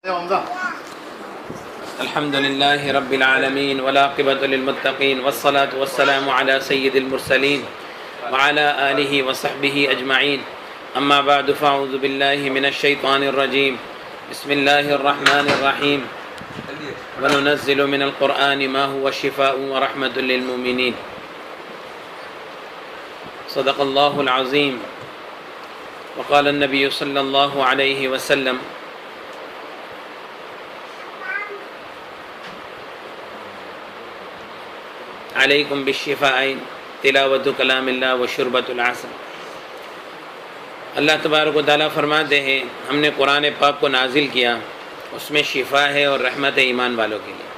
الحمد لله رب العالمين والعاقبة للمتقين والصلاة والسلام على سيد المرسلين وعلى آله وصحبه أجمعين أما بعد فأعوذ بالله من الشيطان الرجيم بسم الله الرحمن الرحيم وننزل من القرآن ما هو شفاء ورحمة للمؤمنين صدق الله العظيم وقال النبي صلى الله عليه وسلم علیکم بالشفاءین تلاوت کلام اللہ و شربۃ العسل۔ اللہ تبارک و تعالیٰ فرماتے ہیں ہم نے قرآن پاک کو نازل کیا، اس میں شفا ہے اور رحمت ہے ایمان والوں کے لیے۔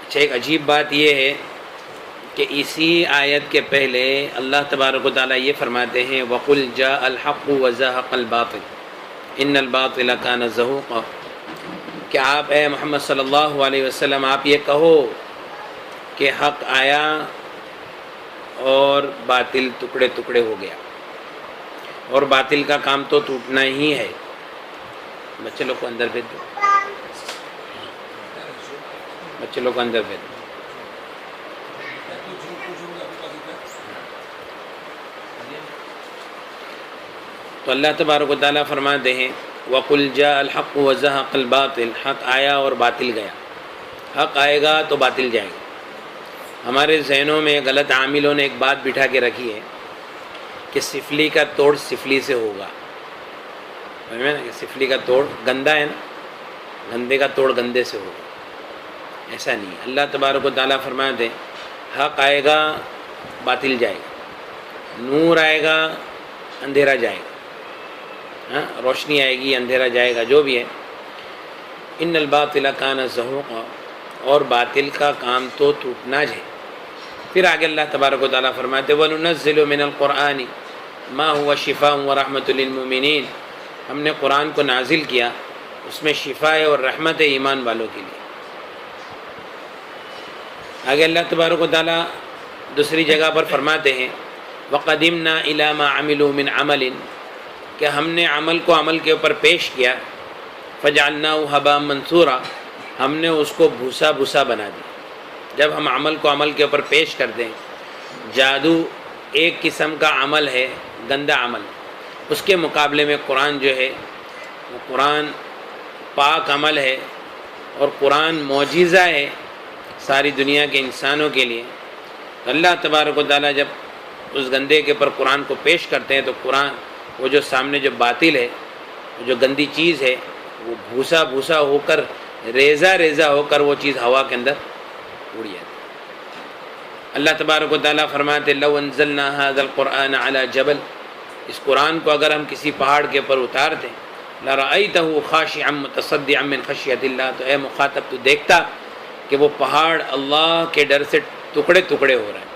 اچھا، ایک عجیب بات یہ ہے کہ اسی آیت کے پہلے اللہ تبارک و تعالیٰ یہ فرماتے ہیں وَقُلْ جَاءَ الْحَقُّ وَزَهَقَ الْبَاطِلُ إِنَّ الْبَاطِلَ كَانَ زَهُوقًا، کہ آپ اے محمد صلی اللہ علیہ وسلم آپ یہ کہو کہ حق آیا اور باطل ٹکڑے ٹکڑے ہو گیا، اور باطل کا کام تو ٹوٹنا ہی ہے۔ بچے لوگ کو اندر بھیج دو، بچے لوگ کو اندر بھیج دو۔ تو اللہ تبارک و تعالیٰ فرماتے ہیں وَقُلْ جَاءَ الْحَقُّ وَزَهَقَ الْبَاطِلُ، حق آیا اور باطل گیا۔ حق آئے گا تو باطل جائے گا۔ ہمارے ذہنوں میں غلط عاملوں نے ایک بات بٹھا کے رکھی ہے کہ سفلی کا توڑ سفلی سے ہوگا، نا کہ سفلی کا توڑ گندا ہے نا، گندے کا توڑ گندے سے ہوگا۔ ایسا نہیں ہے، اللہ تبارک و تعالیٰ فرماتے ہیں حق آئے گا باطل جائے گا، نور آئے گا اندھیرا جائے گا، ہاں روشنی آئے گی اندھیرا جائے گا، جو بھی ہے۔ ان الباطل کان زہوقا، اور باطل کا کام تو ٹوٹنا ہے۔ پھر آگے اللہ تبارک و تعالیٰ فرماتے وَنُنَزِّلُ مِنَ الْقُرْآنِ مَا هُوَ شِفَاءٌ وَرَحْمَةٌ لِلْمُؤْمِنِينَ، ہم نے قرآن کو نازل کیا، اس میں شفا ہے اور رحمت ہے ایمان والوں کے لیے۔ آگے اللہ تبارک و تعالیٰ دوسری جگہ پر فرماتے ہیں وَقَدِمْنَا إِلَى مَا عَمِلُوا مِنْ عَمَلٍ، کہ ہم نے عمل کو عمل کے اوپر پیش کیا، فَجَعَلْنَاهُ هَبَاءً مَنْثُورًا، ہم نے اس کو بھوسا بھوسا بنا دیا۔ جب ہم عمل کو عمل کے اوپر پیش کرتے ہیں، جادو ایک قسم کا عمل ہے، گندا عمل، اس کے مقابلے میں قرآن جو ہے وہ قرآن پاک عمل ہے، اور قرآن معجزہ ہے ساری دنیا کے انسانوں کے لیے۔ تو اللہ تبارک و تعالیٰ جب اس گندے کے اوپر قرآن کو پیش کرتے ہیں تو قرآن وہ جو سامنے جو باطل ہے، وہ جو گندی چیز ہے، وہ بھوسا بھوسا ہو کر ریزہ ریزہ ہو کر وہ چیز ہوا کے اندر اڑ جاتی۔ اللہ تبارک و تعالیٰ فرماتے لو انزلنا هذا القرآن على جبل، اس قرآن کو اگر ہم کسی پہاڑ کے اوپر اتارتے لرأيته خاشعا متصدعا من خشیۃ اللہ، تو اے مخاطب تو دیکھتا کہ وہ پہاڑ اللہ کے ڈر سے ٹکڑے ٹکڑے ہو رہے ہیں۔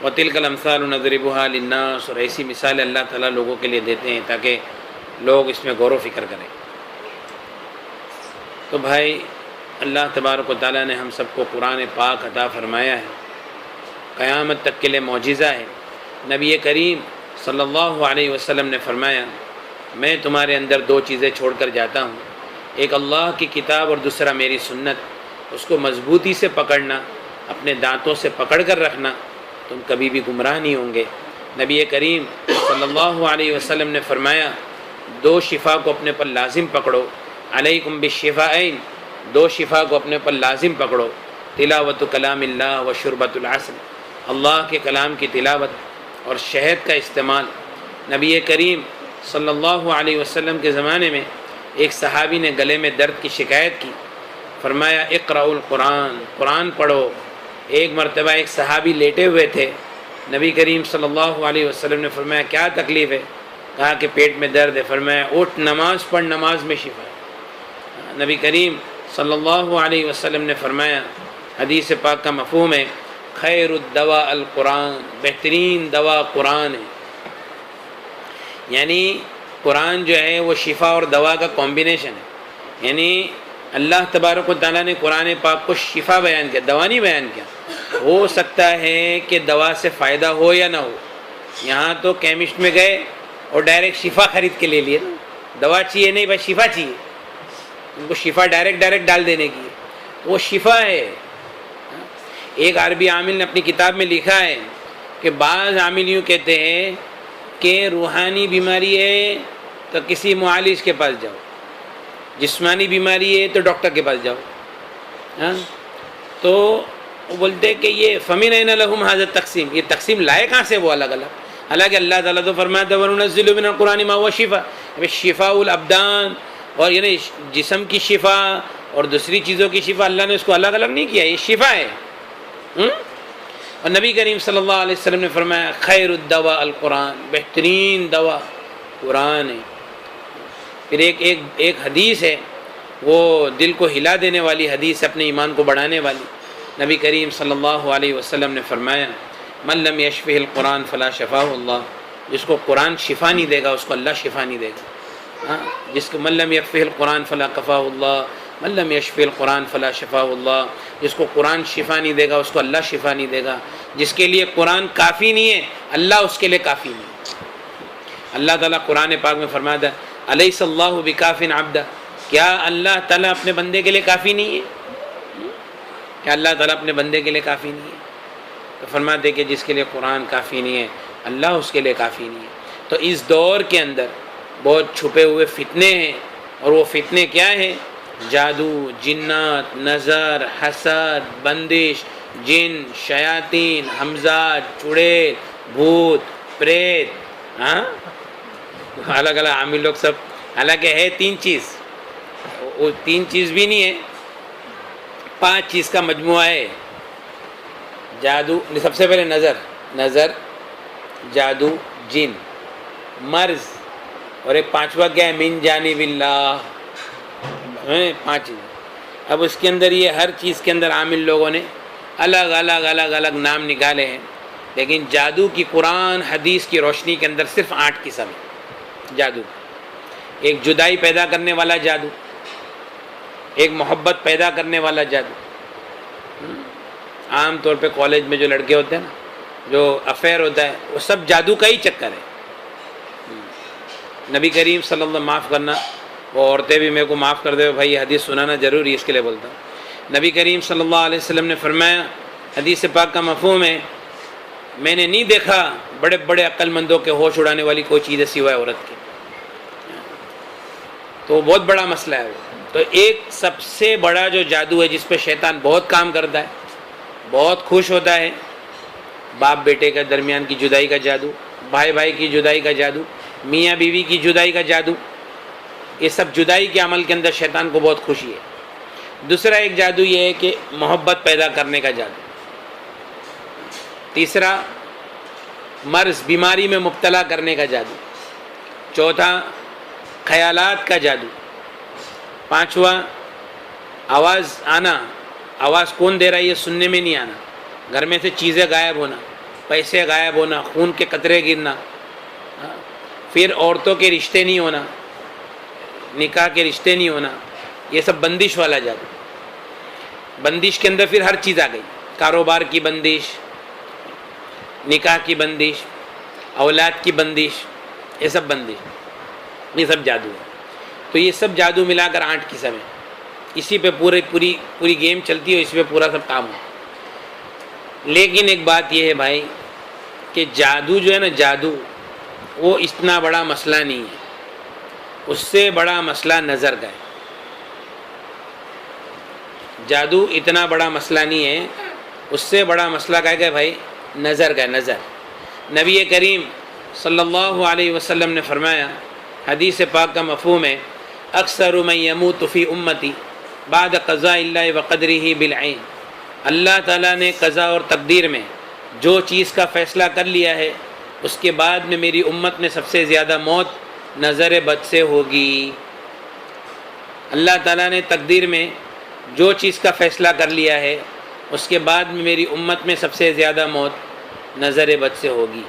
وَتِلْكَ الْأَمْثَالُ نَضْرِبُهَا لِلنَّاسِ، اور ایسی مثالیں اللہ تعالیٰ لوگوں کے لیے دیتے ہیں تاکہ لوگ اس میں غور و فکر کریں۔ تو بھائی اللہ تبارک و تعالیٰ نے ہم سب کو قرآن پاک عطا فرمایا ہے، قیامت تک کے لیے معجزہ ہے۔ نبی کریم صلی اللہ علیہ وسلم نے فرمایا میں تمہارے اندر دو چیزیں چھوڑ کر جاتا ہوں، ایک اللہ کی کتاب اور دوسرا میری سنت، اس کو مضبوطی سے پکڑنا، اپنے دانتوں سے پکڑ کر رکھنا، تم کبھی بھی گمراہ نہیں ہوں گے۔ نبی کریم صلی اللہ علیہ وسلم نے فرمایا دو شفا کو اپنے پر لازم پکڑو، علیکم بالشفاءین، دو شفا کو اپنے پر لازم پکڑو، تلاوت کلام اللہ و شربۃ العسل، اللہ کے کلام کی تلاوت اور شہد کا استعمال۔ نبی کریم صلی اللہ علیہ وسلم کے زمانے میں ایک صحابی نے گلے میں درد کی شکایت کی، فرمایا اقرأوا القرآن، قرآن پڑھو۔ ایک مرتبہ ایک صحابی لیٹے ہوئے تھے، نبی کریم صلی اللہ علیہ وسلم نے فرمایا کیا تکلیف ہے؟ کہا کہ پیٹ میں درد ہے۔ فرمایا اٹھ نماز پڑھ، نماز میں شفا ہے۔ نبی کریم صلی اللہ علیہ وسلم نے فرمایا، حدیث پاک کا مفہوم ہے خیر الدواء القرآن، بہترین دوا قرآن ہے۔ یعنی قرآن جو ہے وہ شفا اور دوا کا کمبینیشن ہے، یعنی اللہ تبارک و تعالیٰ نے قرآن پاک کو شفا بیان کیا، دوا نہیں بیان کیا۔ ہو سکتا ہے کہ دوا سے فائدہ ہو یا نہ ہو، یہاں تو کیمسٹ میں گئے اور ڈائریکٹ شفا خرید کے لے لیے نا، دوا چاہیے نہیں بھائی، شفا چاہیے، ان کو شفا ڈائریکٹ ڈال دینے کی، وہ شفا ہے۔ ایک عربی عامل نے اپنی کتاب میں لکھا ہے کہ بعض عامل یوں کہتے ہیں کہ روحانی بیماری ہے تو کسی معالج کے پاس جاؤ، جسمانی بیماری ہے تو ڈاکٹر کے پاس جاؤ، ہاں تو وہ بولتے ہیں کہ یہ فَمِنْ أَيْنَ لَهُمْ هَذَا التقسیم، یہ تقسیم لائے کہاں سے وہ الگ الگ؟ حالانکہ اللہ تعالیٰ تو فرماتا ہے وَنُنَزِّلُ مِنَ الْقُرْآنِ مَا هُوَ شِفَاءٌ، شفاء الابدان، اور یعنی جسم کی شفا اور دوسری چیزوں کی شفا، اللہ نے اس کو الگ الگ نہیں کیا، یہ شفا ہے۔ اور نبی کریم صلی اللہ علیہ وسلم نے فرمایا خیر الدواء القرآن، بہترین دوا قرآن ہے۔ پھر ایک حدیث ہے، وہ دل کو ہلا دینے والی حدیث، اپنے ایمان کو بڑھانے والی۔ نبی کریم صلی اللہ علیہ وسلم نے فرمایا من لم یشفہ القرآن فلا شفاہ اللہ، جس کو قرآن شفا نہیں دے گا اس کو اللہ شفا نہیں دے گا، ہاں جس کو من لم یکفہ القرآن فلا کفاہ اللہ، من لم یشفہ القرآن فلا شفاہ اللہ، جس کو قرآن شفا نہیں دے گا اس کو اللہ شفا نہیں دے گا۔ جس کے لیے قرآن کافی نہیں ہے اللہ اس کے لیے کافی نہیں ہے۔ اللہ تعالیٰ قرآن پاک میں فرماتا ہے الیس اللہ بکاف عبدہ، کیا اللہ تعالیٰ اپنے بندے کے لیے کافی نہیں ہے؟ کیا اللہ تعالیٰ اپنے بندے کے لیے کافی نہیں ہے؟ تو فرماتے کہ جس کے لیے قرآن کافی نہیں ہے اللہ اس کے لیے کافی نہیں ہے۔ تو اس دور کے اندر بہت چھپے ہوئے فتنے ہیں، اور وہ فتنے کیا ہیں؟ جادو، جنات، نظر، حسد، بندش، جن، شیاطین، حمزات، چڑیل، بھوت، پریت، ہاں الگ الگ عامل لوگ سب، حالانکہ ہے تین چیز، وہ تین چیز بھی نہیں ہے، 5 چیز کا مجموعہ ہے۔ جادو، سب سے پہلے نظر، جادو، جن، مرض، اور ایک 5واں کیا ہے؟ من جانب اللہ، 5 چیز۔ اب اس کے اندر یہ ہر چیز کے اندر عامل لوگوں نے الگ الگ نام نکالے ہیں، لیکن جادو کی قرآن حدیث کی روشنی کے اندر صرف 8 قسم ہے جادو۔ ایک جدائی پیدا کرنے والا جادو، ایک محبت پیدا کرنے والا جادو۔ عام طور پہ کالج میں جو لڑکے ہوتے ہیں نا، جو افیئر ہوتا ہے، وہ سب جادو کا ہی چکر ہے۔ نبی کریم صلی اللہ علیہ وسلم، معاف کرنا وہ عورتیں بھی میرے کو معاف کر دے بھائی، حدیث سنانا ضروری ہے اس کے لیے بولتا ہوں۔ نبی کریم صلی اللہ علیہ وسلم نے فرمایا، حدیث پاک کا مفہوم ہے، میں نے نہیں دیکھا بڑے بڑے عقل مندوں کے ہوش اڑانے والی کوئی چیز ہے سوائے عورت کے۔ تو وہ بہت بڑا مسئلہ ہے۔ تو ایک سب سے بڑا جو جادو ہے جس پہ شیطان بہت کام کرتا ہے، بہت خوش ہوتا ہے، باپ بیٹے کے درمیان کی جدائی کا جادو، بھائی بھائی کی جدائی کا جادو، میاں بیوی کی جدائی کا جادو، یہ سب جدائی کے عمل کے اندر شیطان کو بہت خوشی ہے۔ دوسرا ایک جادو یہ ہے کہ محبت پیدا کرنے کا جادو۔ تیسرا مرض، بیماری میں مبتلا کرنے کا جادو۔ چوتھا خیالات کا جادو۔ پانچواں آواز آنا، آواز کون دے رہا ہے یہ سننے میں نہیں آنا، گھر میں سے چیزیں غائب ہونا، پیسے غائب ہونا، خون کے قطرے گرنا، پھر عورتوں کے رشتے نہیں ہونا، نکاح کے رشتے نہیں ہونا، یہ سب بندش والا جادو۔ بندش کے اندر پھر ہر چیز آ گئی، کاروبار کی بندش، نکاح کی بندش، اولاد کی بندش، یہ سب بندش، یہ سب جادو ہے۔ تو یہ سب جادو ملا کر 8 قسم ہیں، اسی پہ پوری گیم چلتی ہے، اس پہ پورا سب کام ہو۔ لیکن ایک بات یہ ہے بھائی کہ جادو جو ہے نا، جادو وہ اتنا بڑا مسئلہ نہیں ہے، اس سے بڑا مسئلہ نظر کا ہے۔ جادو اتنا بڑا مسئلہ نہیں ہے، اس سے بڑا مسئلہ کیا ہے بھائی؟ نظر کا ہے، نظر۔ نبی کریم صلی اللہ علیہ وسلم نے فرمایا، حدیث پاک کا مفہوم ہے، اکثر من یموت فی امتی بعد قضاء اللہ وقدرہ بالعین، اللہ تعالیٰ نے قضا اور تقدیر میں جو چیز کا فیصلہ کر لیا ہے، اس کے بعد میں میری امت میں سب سے زیادہ موت نظر بد سے ہوگی۔ اللہ تعالیٰ نے تقدیر میں جو چیز کا فیصلہ کر لیا ہے، اس کے بعد میں میری امت میں سب سے زیادہ موت نظر بد سے ہوگی۔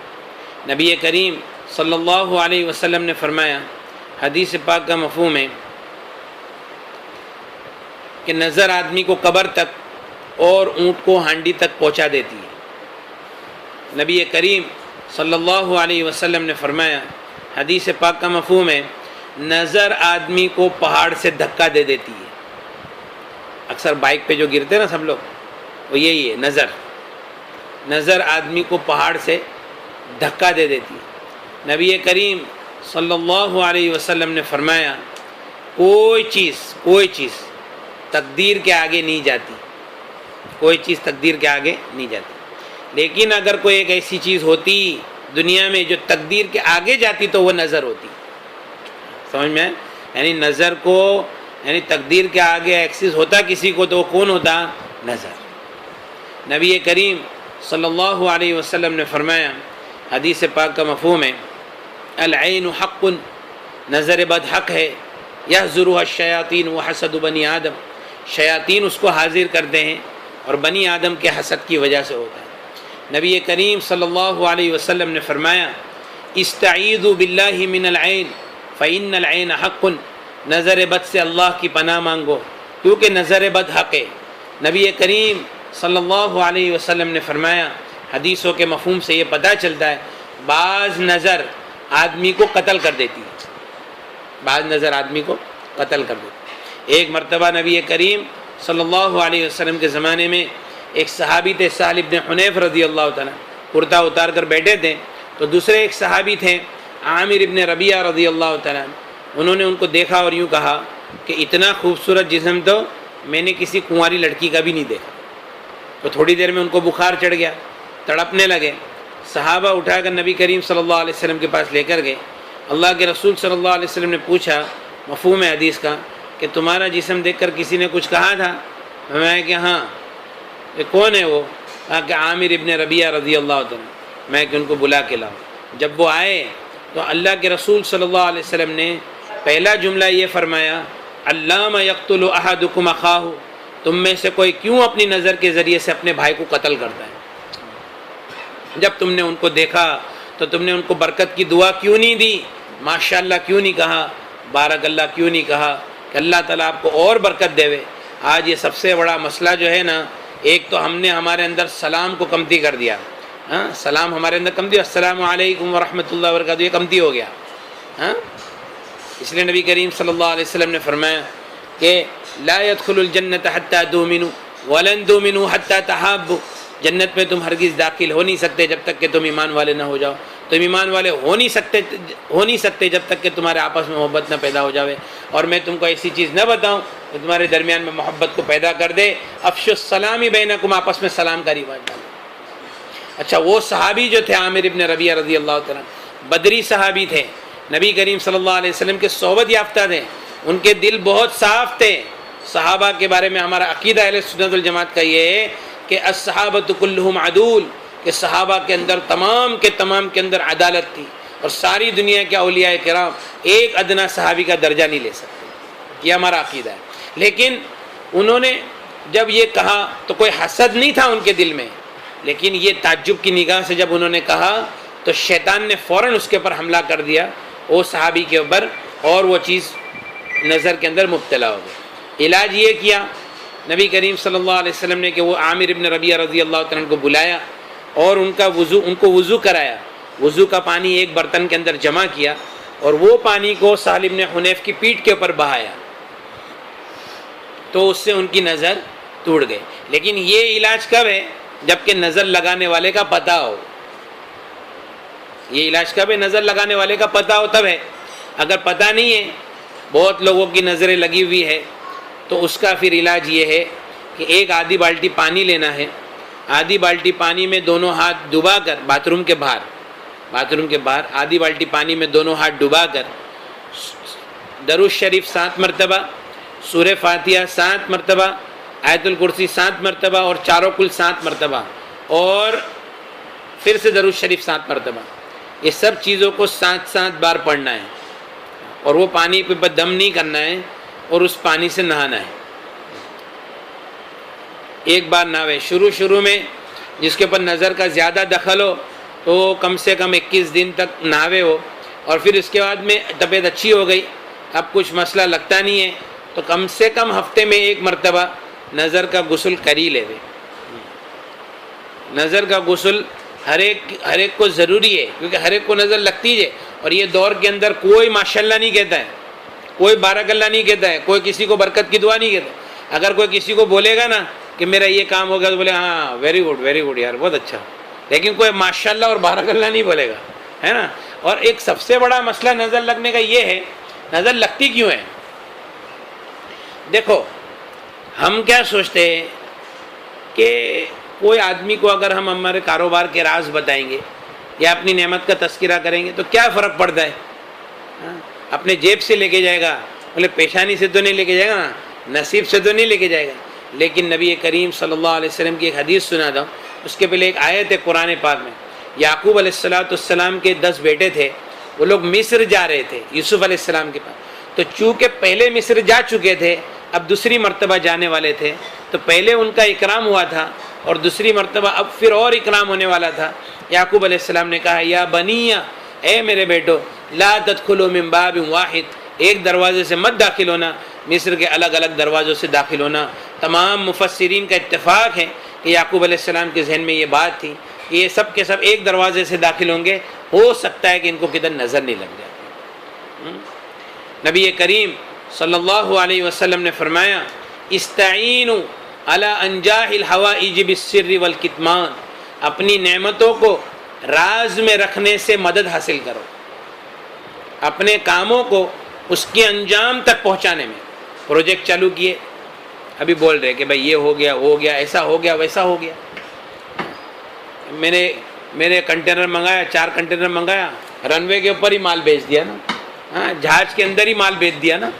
نبی کریم صلی اللہ علیہ وسلم نے فرمایا، حدیث پاک کا مفہوم ہے کہ نظر آدمی کو قبر تک اور اونٹ کو ہانڈی تک پہنچا دیتی ہے۔ نبی کریم صلی اللہ علیہ وسلم نے فرمایا، حدیث پاک کا مفہوم ہے، نظر آدمی کو پہاڑ سے دھکا دے دیتی ہے. اکثر بائک پہ جو گرتے ہیں نا سب لوگ، وہ یہی ہے نظر آدمی کو پہاڑ سے دھکا دے دیتی ہے. نبی کریم صلی اللہ علیہ وسلم نے فرمایا کوئی چیز تقدیر کے آگے نہیں جاتی، کوئی چیز تقدیر کے آگے نہیں جاتی. لیکن اگر کوئی ایک ایسی چیز ہوتی دنیا میں جو تقدیر کے آگے جاتی تو وہ نظر ہوتی. سمجھ میں؟ یعنی نظر کو، یعنی تقدیر کے آگے ایکسس ہوتا کسی کو تو وہ کون ہوتا؟ نظر. نبی کریم صلی اللہ علیہ وسلم نے فرمایا، حدیث پاک کا مفہوم ہے، العین حق، نظر بد حق ہے، یحضرها الشیاطین وحسد بنی آدم، شیاطین اس کو حاضر کرتے ہیں اور بنی آدم کے حسد کی وجہ سے ہوتا ہے. نبی کریم صلی اللہ علیہ وسلم نے فرمایا استعیذوا باللہ من العین فإن العین حق، نظر بد سے اللہ کی پناہ مانگو کیونکہ نظر بد حق ہے. نبی کریم صلی اللہ علیہ وسلم نے فرمایا، حدیثوں کے مفہوم سے یہ پتہ چلتا ہے بعض نظر آدمی کو قتل کر دیتی ہے، بعض نظر آدمی کو قتل کر دیتی ہے. ایک مرتبہ نبی کریم صلی اللہ علیہ وسلم کے زمانے میں ایک صحابی تھے سہل ابن حنیف رضی اللہ تعالیٰ، کرتا اتار کر بیٹھے تھے، تو دوسرے ایک صحابی تھے عامر ابن ربیعہ رضی اللہ تعالیٰ، انہوں نے ان کو دیکھا اور یوں کہا کہ اتنا خوبصورت جسم تو میں نے کسی کنواری لڑکی کا بھی نہیں دیکھا. تو تھوڑی دیر میں ان کو بخار چڑھ گیا، تڑپنے لگے. صحابہ اٹھا کر نبی کریم صلی اللہ علیہ وسلم کے پاس لے کر گئے. اللہ کے رسول صلی اللہ علیہ وسلم نے پوچھا مفہوم حدیث کا کہ تمہارا جسم دیکھ کر کسی نے کچھ کہا تھا؟ میں کہ ہاں. کہ کون ہے وہ؟ کہا کہ عامر ابن ربیعہ رضی اللہ عنہ. میں کہ ان کو بلا کے لاؤ. جب وہ آئے تو اللہ کے رسول صلی اللہ علیہ وسلم نے پہلا جملہ یہ فرمایا، علام یقتل احدکم اخاہ، تم میں سے کوئی کیوں اپنی نظر کے ذریعے سے اپنے بھائی کو قتل کرتا ہے؟ جب تم نے ان کو دیکھا تو تم نے ان کو برکت کی دعا کیوں نہیں دی؟ ماشاءاللہ کیوں نہیں کہا؟ بارک اللہ کیوں نہیں کہا کہ اللہ تعالیٰ آپ کو اور برکت دے. آج یہ سب سے بڑا مسئلہ جو ہے نا، ایک تو ہم نے ہمارے اندر سلام کو کمتی کر دیا. ہاں، سلام ہمارے اندر کمتی، السلام علیکم ورحمۃ اللہ وبرکاتہ، یہ کمتی ہو گیا. ہاں، اس لیے نبی کریم صلی اللہ علیہ وسلم نے فرمایا کہ لا يدخل الجنت حتى تؤمنوا ولن تؤمنوا حتى تحابوا، جنت میں تم ہرگز داخل ہو نہیں سکتے جب تک کہ تم ایمان والے نہ ہو جاؤ. تم ایمان والے ہو نہیں سکتے جب تک کہ تمہارے آپس میں محبت نہ پیدا ہو جاوے. اور میں تم کو ایسی چیز نہ بتاؤں کہ تمہارے درمیان میں محبت کو پیدا کر دے. افشوا السلام بینکم، آپس میں سلام کا رواج ڈالو. اچھا، وہ صحابی جو تھے عامر ابن ربیعہ رضی اللہ تعالیٰ، بدری صحابی تھے، نبی کریم صلی اللہ علیہ وسلم کے صحبت یافتہ تھے، ان کے دل بہت صاف تھے. صحابہ کے بارے میں ہمارا عقیدہ اہل سنت والجماعت کا یہ ہے کہ الصحابۃ کلہم عدول، کہ صحابہ کے اندر تمام کے اندر عدالت تھی، اور ساری دنیا کے اولیاء کرام ایک ادنا صحابی کا درجہ نہیں لے سکتے. یہ ہمارا عقیدہ ہے. لیکن انہوں نے جب یہ کہا تو کوئی حسد نہیں تھا ان کے دل میں، لیکن یہ تعجب کی نگاہ سے جب انہوں نے کہا تو شیطان نے فوراً اس کے اوپر حملہ کر دیا، وہ صحابی کے اوپر، اور وہ چیز نظر کے اندر مبتلا ہو گئی. علاج یہ کیا نبی کریم صلی اللہ علیہ وسلم نے کہ وہ عامر ابن ربیعہ رضی اللہ تعالیٰ کو بلایا اور ان کو وضو کرایا. وضو کا پانی ایک برتن کے اندر جمع کیا اور وہ پانی کو سہل ابن حنیف کی پیٹھ کے اوپر بہایا، تو اس سے ان کی نظر ٹوٹ گئی. لیکن یہ علاج کب ہے؟ جبکہ نظر لگانے والے کا پتہ ہو. یہ علاج کب ہے؟ نظر لگانے والے کا پتہ ہو تب ہے. اگر پتہ نہیں ہے، بہت لوگوں کی نظریں لگی ہوئی ہے، تو اس کا پھر علاج یہ ہے کہ ایک آدھی بالٹی پانی لینا ہے. آدھی بالٹی پانی میں دونوں ہاتھ ڈبا کر، باتھ روم کے باہر آدھی بالٹی پانی میں دونوں ہاتھ ڈبا کر درود شریف 7 مرتبہ، سورہ فاتحہ 7 مرتبہ، آیت الکرسی 7 مرتبہ، اور چاروں کل 7 مرتبہ، اور پھر سے درود شریف 7 مرتبہ. یہ سب چیزوں کو 7 بار پڑھنا ہے، اور وہ پانی پہ دم نہیں کرنا ہے، اور اس پانی سے نہانا ہے. ایک بار نہاوے. شروع میں جس کے اوپر نظر کا زیادہ دخل ہو تو کم سے کم 21 دن تک نہاوے ہو، اور پھر اس کے بعد میں طبیعت اچھی ہو گئی، اب کچھ مسئلہ لگتا نہیں ہے، تو کم سے کم ہفتے میں 1 مرتبہ نظر کا غسل کر ہی لے. نظر کا غسل ہر ایک کو ضروری ہے، کیونکہ ہر ایک کو نظر لگتی ہے، اور یہ دور کے اندر کوئی ماشاءاللہ نہیں کہتا ہے. کوئی بارک اللہ نہیں کہتا ہے، کوئی کسی کو برکت کی دعا نہیں کہتا. اگر کوئی کسی کو بولے گا نا کہ میرا یہ کام ہو گیا تو بولے ہاں ویری گڈ یار، بہت اچھا. لیکن کوئی ماشاء اللہ اور بارک اللہ نہیں بولے گا، ہے نا. اور ایک سب سے بڑا مسئلہ نظر لگنے کا یہ ہے، نظر لگتی کیوں ہے؟ دیکھو ہم کیا سوچتے ہیں کہ کوئی آدمی کو اگر ہم ہمارے کاروبار کے راز بتائیں گے یا اپنی نعمت کا تذکرہ کریں گے تو کیا فرق پڑتا ہے؟ اپنے جیب سے لے کے جائے گا، بولے پیشانی سے تو نہیں لے کے جائے گا نا، نصیب سے تو نہیں لے کے جائے گا. لیکن نبی کریم صلی اللہ علیہ وسلم کی ایک حدیث سنا تھا، اس کے پہلے ایک آیت ہے قرآن پاک میں. یعقوب علیہ السلام کے 10 بیٹے تھے، وہ لوگ مصر جا رہے تھے یوسف علیہ السلام کے پاس. تو چونکہ پہلے مصر جا چکے تھے، اب دوسری مرتبہ جانے والے تھے، تو پہلے ان کا اکرام ہوا تھا اور دوسری مرتبہ اب پھر اور اکرام ہونے والا تھا. یعقوب علیہ السلام نے کہا یا بنی، اے میرے بیٹو، لا تدخلوا من باب واحد، ایک دروازے سے مت داخل ہونا، مصر کے الگ الگ دروازوں سے داخل ہونا. تمام مفسرین کا اتفاق ہے کہ یعقوب علیہ السلام کے ذہن میں یہ بات تھی کہ یہ سب کے سب ایک دروازے سے داخل ہوں گے، ہو سکتا ہے کہ ان کو کدھر نظر نہیں لگ جائے. نبی کریم صلی اللہ علیہ وسلم نے فرمایا استعینوا علی انجاح الحوائج بالسر والکتمان، اپنی نعمتوں کو راز میں رکھنے سے مدد حاصل کرو، اپنے کاموں کو اس کے انجام تک پہنچانے میں. پروجیکٹ چالو کیے، ابھی بول رہے کہ بھائی یہ ہو گیا ایسا ہو گیا ویسا ہو گیا. میں نے کنٹینر منگایا، 4 کنٹینر منگایا، رن وے کے اوپر ہی مال بیچ دیا نا، ہاں جہاز کے اندر ہی مال بیچ دیا نا.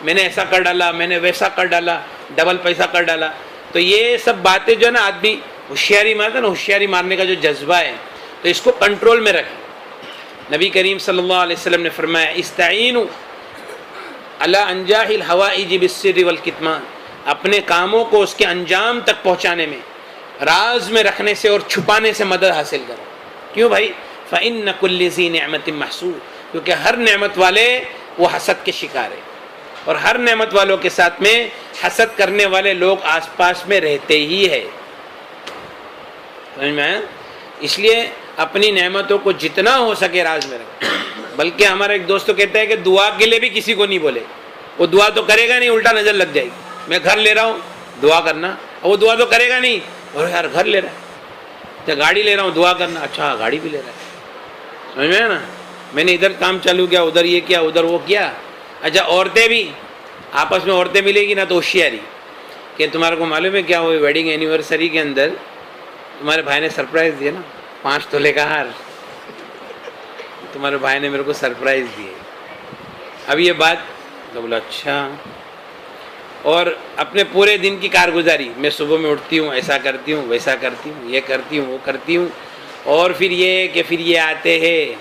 میں نے ایسا کر ڈالا، میں نے ویسا کر ڈالا، ڈبل پیسہ کر ڈالا. تو یہ سب باتیں جو ہے نا، آدمی ہوشیاری مارتا نا، ہوشیاری مارنے کا جو جذبہ ہے، تو اس کو کنٹرول میں رکھیں. نبی کریم صلی اللہ علیہ وسلم نے فرمایا استعینوا علی انجاح الحوائج بالسر والکتمان، اپنے کاموں کو اس کے انجام تک پہنچانے میں، راز میں رکھنے سے اور چھپانے سے مدد حاصل کرو. کیوں بھائی؟ فإن كل ذی نعمت محسود، کیونکہ ہر نعمت والے وہ حسد کے شکار ہے، اور ہر نعمت والوں کے ساتھ میں حسد کرنے والے لوگ آس پاس میں رہتے ہی ہے. سمجھ میں آیا؟ اس لیے اپنی نعمتوں کو جتنا ہو سکے راز میں رکھیں. بلکہ ہمارا ایک دوست تو کہتا ہے کہ دعا کے لیے بھی کسی کو نہیں بولے، وہ دعا تو کرے گا نہیں، الٹا نظر لگ جائے گی. میں گھر لے رہا ہوں دعا کرنا، اور وہ دعا تو کرے گا نہیں، اور یار گھر لے رہا ہے، تو گاڑی لے رہا ہوں دعا کرنا، اچھا گاڑی بھی لے رہا ہے. سمجھ میں ہے نا؟ میں نے ادھر کام چالو کیا، ادھر یہ کیا، ادھر وہ کیا. اچھا عورتیں بھی آپس میں عورتیں ملے گی نا تو ہوشیاری کہ تمہارے کو معلوم ہے کیا وہ ویڈنگ اینیورسری کے اندر تمہارے بھائی نے سرپرائز دیا نا، 5 تولے کا ہار تمہارے بھائی نے میرے کو سرپرائز دیے. اب یہ بات تو بولا اچھا. اور اپنے پورے دن کی کارگزاری، میں صبح میں اٹھتی ہوں، ایسا کرتی ہوں ویسا کرتی ہوں، یہ کرتی ہوں وہ کرتی ہوں، اور پھر یہ آتے ہیں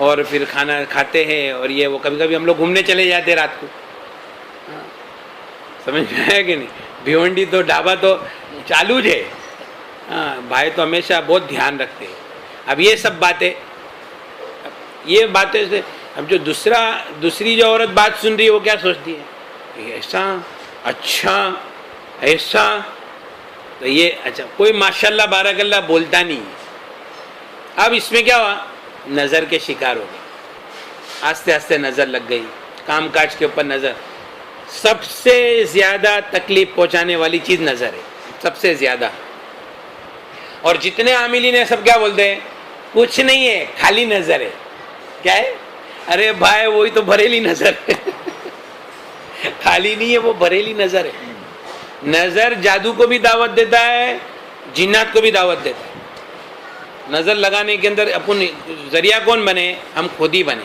اور پھر کھانا کھاتے ہیں، اور یہ وہ کبھی کبھی ہم لوگ گھومنے چلے جاتے ہیں رات کو. سمجھ میں آیا کہ نہیں؟ بھیونڈی تو ڈھابا تو چالو ہے. ہاں بھائی تو ہمیشہ بہت دھیان رکھتے ہیں. اب یہ سب باتیں سے اب جو دوسری جو عورت بات سن رہی ہے وہ کیا سوچتی ہے؟ ایسا، اچھا ایسا. تو یہ اچھا کوئی ماشاءاللہ بارک اللہ بولتا نہیں. اب اس میں کیا ہوا؟ نظر کے شکار ہو گئے، آہستہ آہستہ نظر لگ گئی، کام کاج کے اوپر نظر. سب سے زیادہ تکلیف پہنچانے والی چیز نظر ہے، سب سے زیادہ. اور جتنے عاملین ہیں سب کیا بولتے ہیں؟ کچھ نہیں ہے، خالی نظر ہے. کیا ہے؟ ارے بھائی وہی تو بریلی نظر ہے. خالی نہیں ہے، وہ بریلی نظر ہے. نظر جادو کو بھی دعوت دیتا ہے، جنات کو بھی دعوت دیتا ہے. نظر لگانے کے اندر اپن ذریعہ کون بنے؟ ہم خود ہی بنے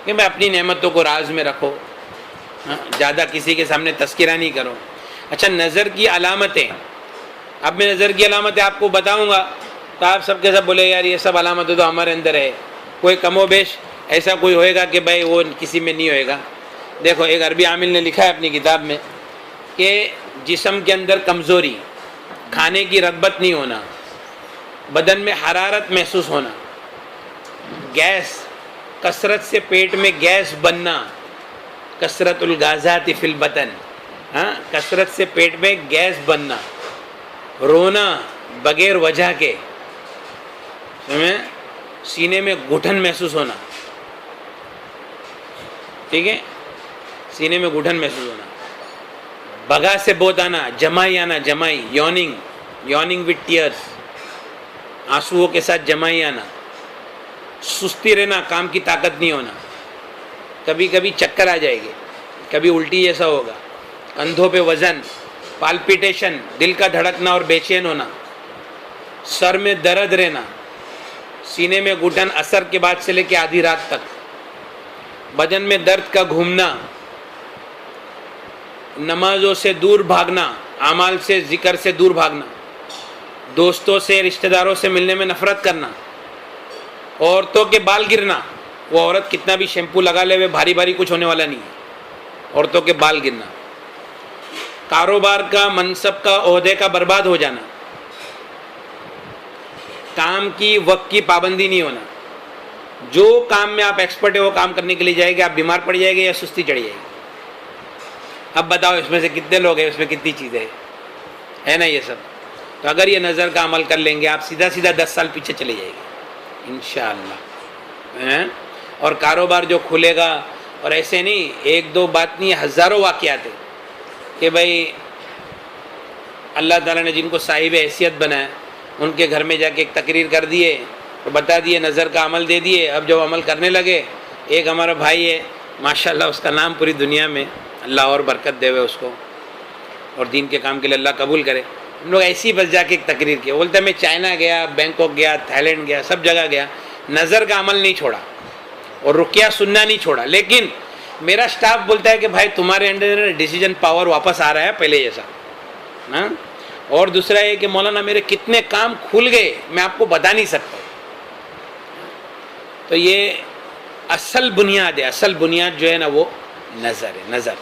کہ میں اپنی نعمتوں کو راز میں رکھو، زیادہ کسی کے سامنے تذکرہ نہیں کرو. اچھا نظر کی علامتیں، اب میں نظر کی علامتیں آپ کو بتاؤں گا تو آپ سب کے سب بولے یار یہ سب علامتیں تو ہمارے اندر ہے. کوئی کم و بیش ایسا کوئی ہوئے گا کہ بھائی وہ کسی میں نہیں ہوئے گا. دیکھو ایک عربی عامل نے لکھا ہے اپنی کتاب میں کہ جسم کے اندر کمزوری، کھانے کی رغبت نہیں ہونا، بدن میں حرارت محسوس ہونا، گیس، کثرت سے پیٹ میں گیس بننا، کثرت الغازات فی البطن، ہاں کثرت سے پیٹ میں گیس بننا، رونا بغیر وجہ کے، سینے میں گھٹن محسوس ہونا، ٹھیک ہے. سینے میں گھٹن محسوس ہونا، بگا سے بہت آنا، جمائی آنا، جمائی، یوننگ وتھ ٹیئرس، آنسوؤں کے ساتھ جمائی آنا، سستی رہنا، کام کی طاقت نہیں ہونا، کبھی کبھی چکر آ جائے گی، کبھی الٹی جیسا ہوگا، کندھوں پہ وزن، پالپیٹیشن، دل کا دھڑکنا اور بے چین ہونا، سر میں درد رہنا، سینے میں گھٹن عصر کے بعد سے لے کے آدھی رات تک، بدن میں درد کا گھومنا، نمازوں سے دور بھاگنا، اعمال سے، ذکر سے دور بھاگنا، دوستوں سے، رشتہ داروں سے ملنے میں نفرت کرنا، عورتوں کے بال گرنا، وہ عورت کتنا بھی شیمپو لگا لے ہوئے بھاری بھاری کچھ ہونے والا نہیں ہے، عورتوں کے بال گرنا، کاروبار کا، منصب کا، عہدے کا برباد ہو جانا، کام کی، وقت کی پابندی نہیں ہونا، جو کام میں آپ ایکسپرٹ ہے وہ کام کرنے کے لیے جائے گے، آپ بیمار پڑ جائے گے یا سستی چڑھ جائے گی۔ اب بتاؤ اس میں سے کتنے لوگ ہیں، اس میں کتنی چیزیں ہے نا یہ سب۔ تو اگر یہ نظر کا عمل کر لیں گے آپ، سیدھا 10 سال پیچھے چلے جائے گے انشاءاللہ۔ اور کاروبار جو کھلے گا، اور ایسے نہیں ایک دو بات نہیں، ہزاروں واقعات ہیں کہ بھائی اللہ تعالیٰ نے جن کو صاحب حیثیت بنایا ان کے گھر میں جا کے ایک تقریر کر دیے، تو بتا دیے، نظر کا عمل دے دیے۔ اب جب عمل کرنے لگے، ایک ہمارا بھائی ہے ماشاءاللہ، اس کا نام پوری دنیا میں، اللہ اور برکت دے ہوئے اس کو، اور دین کے کام کے لیے اللہ قبول کرے۔ ہم لوگ ایسی بس جا کے ایک تقریر کی، بولتا ہے میں چائنا گیا، بینکاک گیا، تھائی لینڈ گیا، سب جگہ گیا، نظر کا عمل نہیں چھوڑا اور رقیہ سننا نہیں چھوڑا، لیکن میرا سٹاف بولتا ہے کہ بھائی تمہارے انڈر ڈیسیجن پاور واپس آ رہا ہے پہلے جیسا، ہاں۔ اور دوسرا یہ کہ مولانا میرے کتنے کام کھل گئے میں آپ کو بتا نہیں سکتا۔ تو یہ اصل بنیاد ہے، اصل بنیاد جو ہے نا وہ نظر ہے، نظر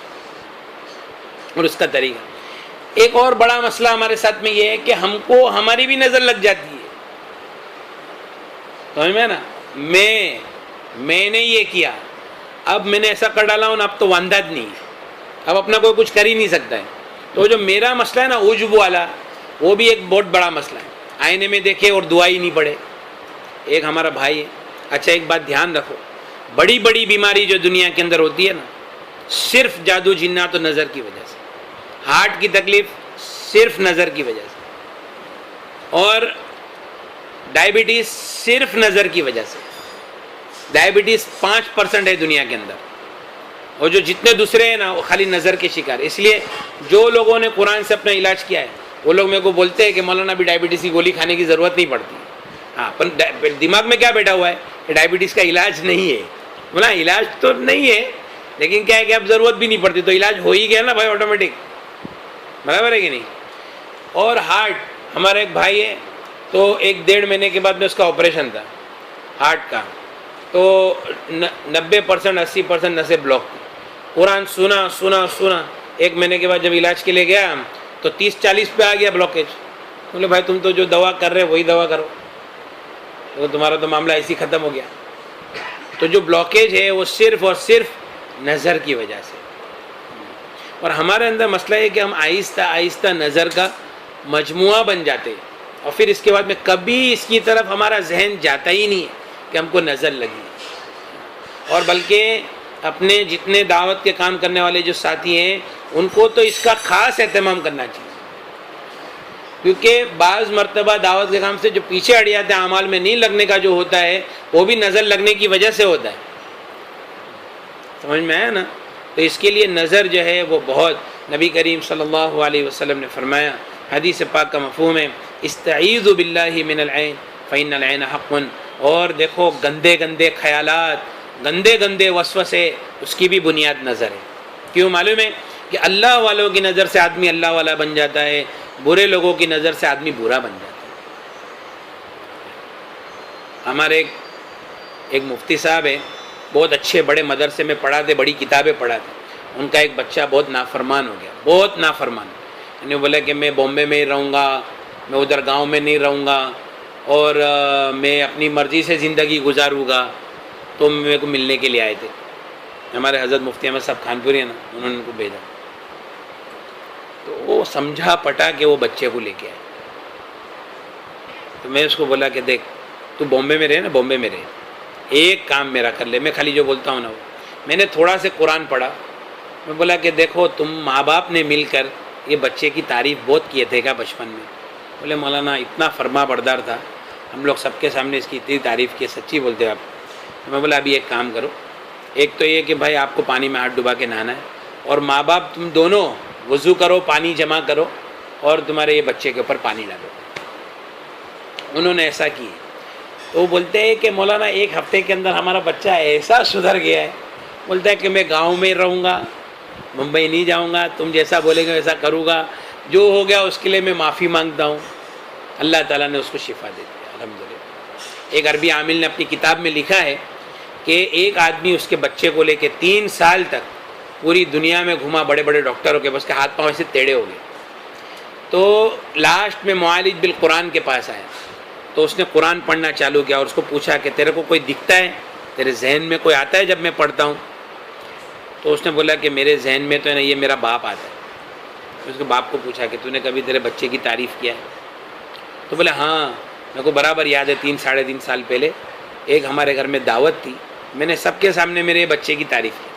اور اس کا طریقہ۔ ایک اور بڑا مسئلہ ہمارے ساتھ میں یہ ہے کہ ہم کو ہماری بھی نظر لگ جاتی ہے، سمجھ میں نا، میں نے یہ کیا، اب میں نے ایسا کر ڈالا ہوں، اب تو واندات نہیں ہے، اب اپنا کوئی کچھ کر ہی نہیں سکتا ہے۔ تو جو میرا مسئلہ ہے نا عجب والا، وہ بھی ایک بہت بڑا مسئلہ ہے، آئینے میں دیکھے اور دعا ہی نہیں پڑے۔ ایک ہمارا بھائی ہے، اچھا ایک بات دھیان رکھو، بڑی بڑی بیماری جو دنیا کے اندر ہوتی ہے نا، صرف جادو جنات و نظر کی وجہ سے، ہارٹ کی تکلیف صرف نظر کی وجہ سے، اور ڈائبٹیز صرف نظر کی وجہ سے۔ ڈائبٹیز 5% ہے دنیا کے اندر، اور جو جتنے دوسرے ہیں نا وہ خالی نظر کے شکار۔ اس لیے جو لوگوں نے قرآن سے اپنا علاج کیا ہے وہ لوگ میرے کو بولتے ہیں کہ مولانا ابھی ڈائبٹیز کی گولی کھانے کی ضرورت نہیں پڑتی۔ ہاں، دماغ میں کیا بیٹھا ہوا ہے کہ ڈائبٹیز کا علاج نہیں ہے، بولا علاج تو نہیں ہے لیکن کیا ہے کہ اب ضرورت بھی نہیں پڑتی، تو علاج ہو ہی گیا نا بھائی آٹومیٹک، برابر ہے کہ نہیں۔ اور ہارٹ، ہمارا ایک بھائی ہے، تو 1-1.5 مہینے کے بعد میں اس کا آپریشن تھا ہارٹ کا، تو 90% 80% نسیں بلاک تھی۔ قرآن سنا 1 مہینے کے بعد جب علاج کے لیے گیا تو 30-40 پہ آ گیا بلاکیج۔ بولے بھائی تم تو جو دوا کر رہے وہی دوا کرو، تو تمہارا تو معاملہ ایسے ہی ختم ہو گیا۔ تو جو بلاکیج ہے وہ صرف اور صرف نظر کی وجہ سے۔ اور ہمارے اندر مسئلہ ہے کہ ہم آہستہ آہستہ نظر کا مجموعہ بن جاتے ہیں، اور پھر اس کے بعد میں کبھی اس کی طرف ہمارا ذہن جاتا ہی نہیں ہے کہ ہم کو نظر لگی۔ اور بلکہ اپنے جتنے دعوت کے کام کرنے والے جو ساتھی ہیں ان کو تو اس کا خاص اہتمام کرنا چاہیے، کیونکہ بعض مرتبہ دعوت کے کام سے جو پیچھے ہٹ جاتے ہیں، اعمال میں نہیں لگنے کا جو ہوتا ہے وہ بھی نظر لگنے کی وجہ سے ہوتا ہے، سمجھ میں آیا نا۔ تو اس کے لیے نظر جو ہے وہ بہت، نبی کریم صلی اللہ علیہ وسلم نے فرمایا، حدیث پاک کا مفہوم ہے استعیذوا باللہ من العین فإن العین حق۔ اور دیکھو گندے گندے خیالات، گندے گندے وسوسے، اس کی بھی بنیاد نظر ہے۔ کیوں معلوم ہے کہ اللہ والوں کی نظر سے آدمی اللہ والا بن جاتا ہے، برے لوگوں کی نظر سے آدمی برا بن جاتا ہے۔ ہمارے ایک مفتی صاحب ہے، بہت اچھے بڑے مدرسے میں پڑھاتے، بڑی کتابیں پڑھاتے، ان کا ایک بچہ بہت نافرمان ہو گیا، بہت نافرمان، یعنی بولا کہ میں بامبے میں ہی رہوں گا، میں ادھر گاؤں میں نہیں رہوں گا، اور میں اپنی مرضی سے زندگی گزاروں گا۔ تو میرے کو ملنے کے لیے آئے تھے ہمارے حضرت مفتی احمد صاحب خانپوری ہیں نا، انہوں نے ان کو بھیجا، تو وہ سمجھا پٹا کہ وہ بچے کو لے کے آئے۔ تو میں اس کو بولا کہ دیکھ تو بامبے میں رہے نا، بامبے میں رہے، ایک کام میرا کر لے، میں خالی جو بولتا ہوں نا وہ، میں نے تھوڑا سے قرآن پڑھا میں بولا کہ دیکھو تم ماں باپ نے مل کر یہ بچے کی تعریف بہت کیے تھے کیا بچپن میں؟ بولے مولانا اتنا فرما بردار تھا، ہم لوگ سب کے سامنے اس کی اتنی تعریف کی، سچی بولتے آپ؟ میں بولا ابھی ایک کام کرو، ایک تو یہ کہ بھائی آپ کو پانی میں ہاتھ ڈبا کے نہانا ہے، اور ماں باپ تم دونوں وضو کرو، پانی جمع کرو اور تمہارے یہ بچے کے اوپر پانی ڈالو۔ انہوں نے ایسا کی تو وہ بولتے ہیں کہ مولانا ایک ہفتے کے اندر ہمارا بچہ ایسا سدھر گیا ہے، بولتا ہے کہ میں گاؤں میں رہوں گا، ممبئی نہیں جاؤں گا، تم جیسا بولے گا ویسا کروں گا، جو ہو گیا اس کے لیے میں معافی مانگتا ہوں۔ اللہ تعالیٰ نے اس کو شفا دے دیا الحمدللہ۔ ایک عربی عامل نے اپنی کتاب میں لکھا ہے کہ ایک آدمی اس کے بچے کو لے کے 3 سال تک پوری دنیا میں گھما، بڑے بڑے ڈاکٹروں کے، بس کے ہاتھ پاؤں سے ٹیڑھے ہو گئے، تو لاسٹ میں معالج بالقرآن کے پاس آیا، تو اس نے قرآن پڑھنا چالو کیا اور اس کو پوچھا کہ تیرے کو کوئی دکھتا ہے، تیرے ذہن میں کوئی آتا ہے جب میں پڑھتا ہوں؟ تو اس نے بولا کہ میرے ذہن میں تو ہے نا یہ میرا باپ آتا ہے۔ اس کے باپ کو پوچھا کہ تو نے کبھی تیرے بچے کی تعریف کیا ہے؟ تو بولے ہاں میرے کو برابر یاد ہے، 3-3.5 سال پہلے ایک ہمارے گھر میں دعوت تھی، میں نے سب کے سامنے میرے بچے کی تعریف کی۔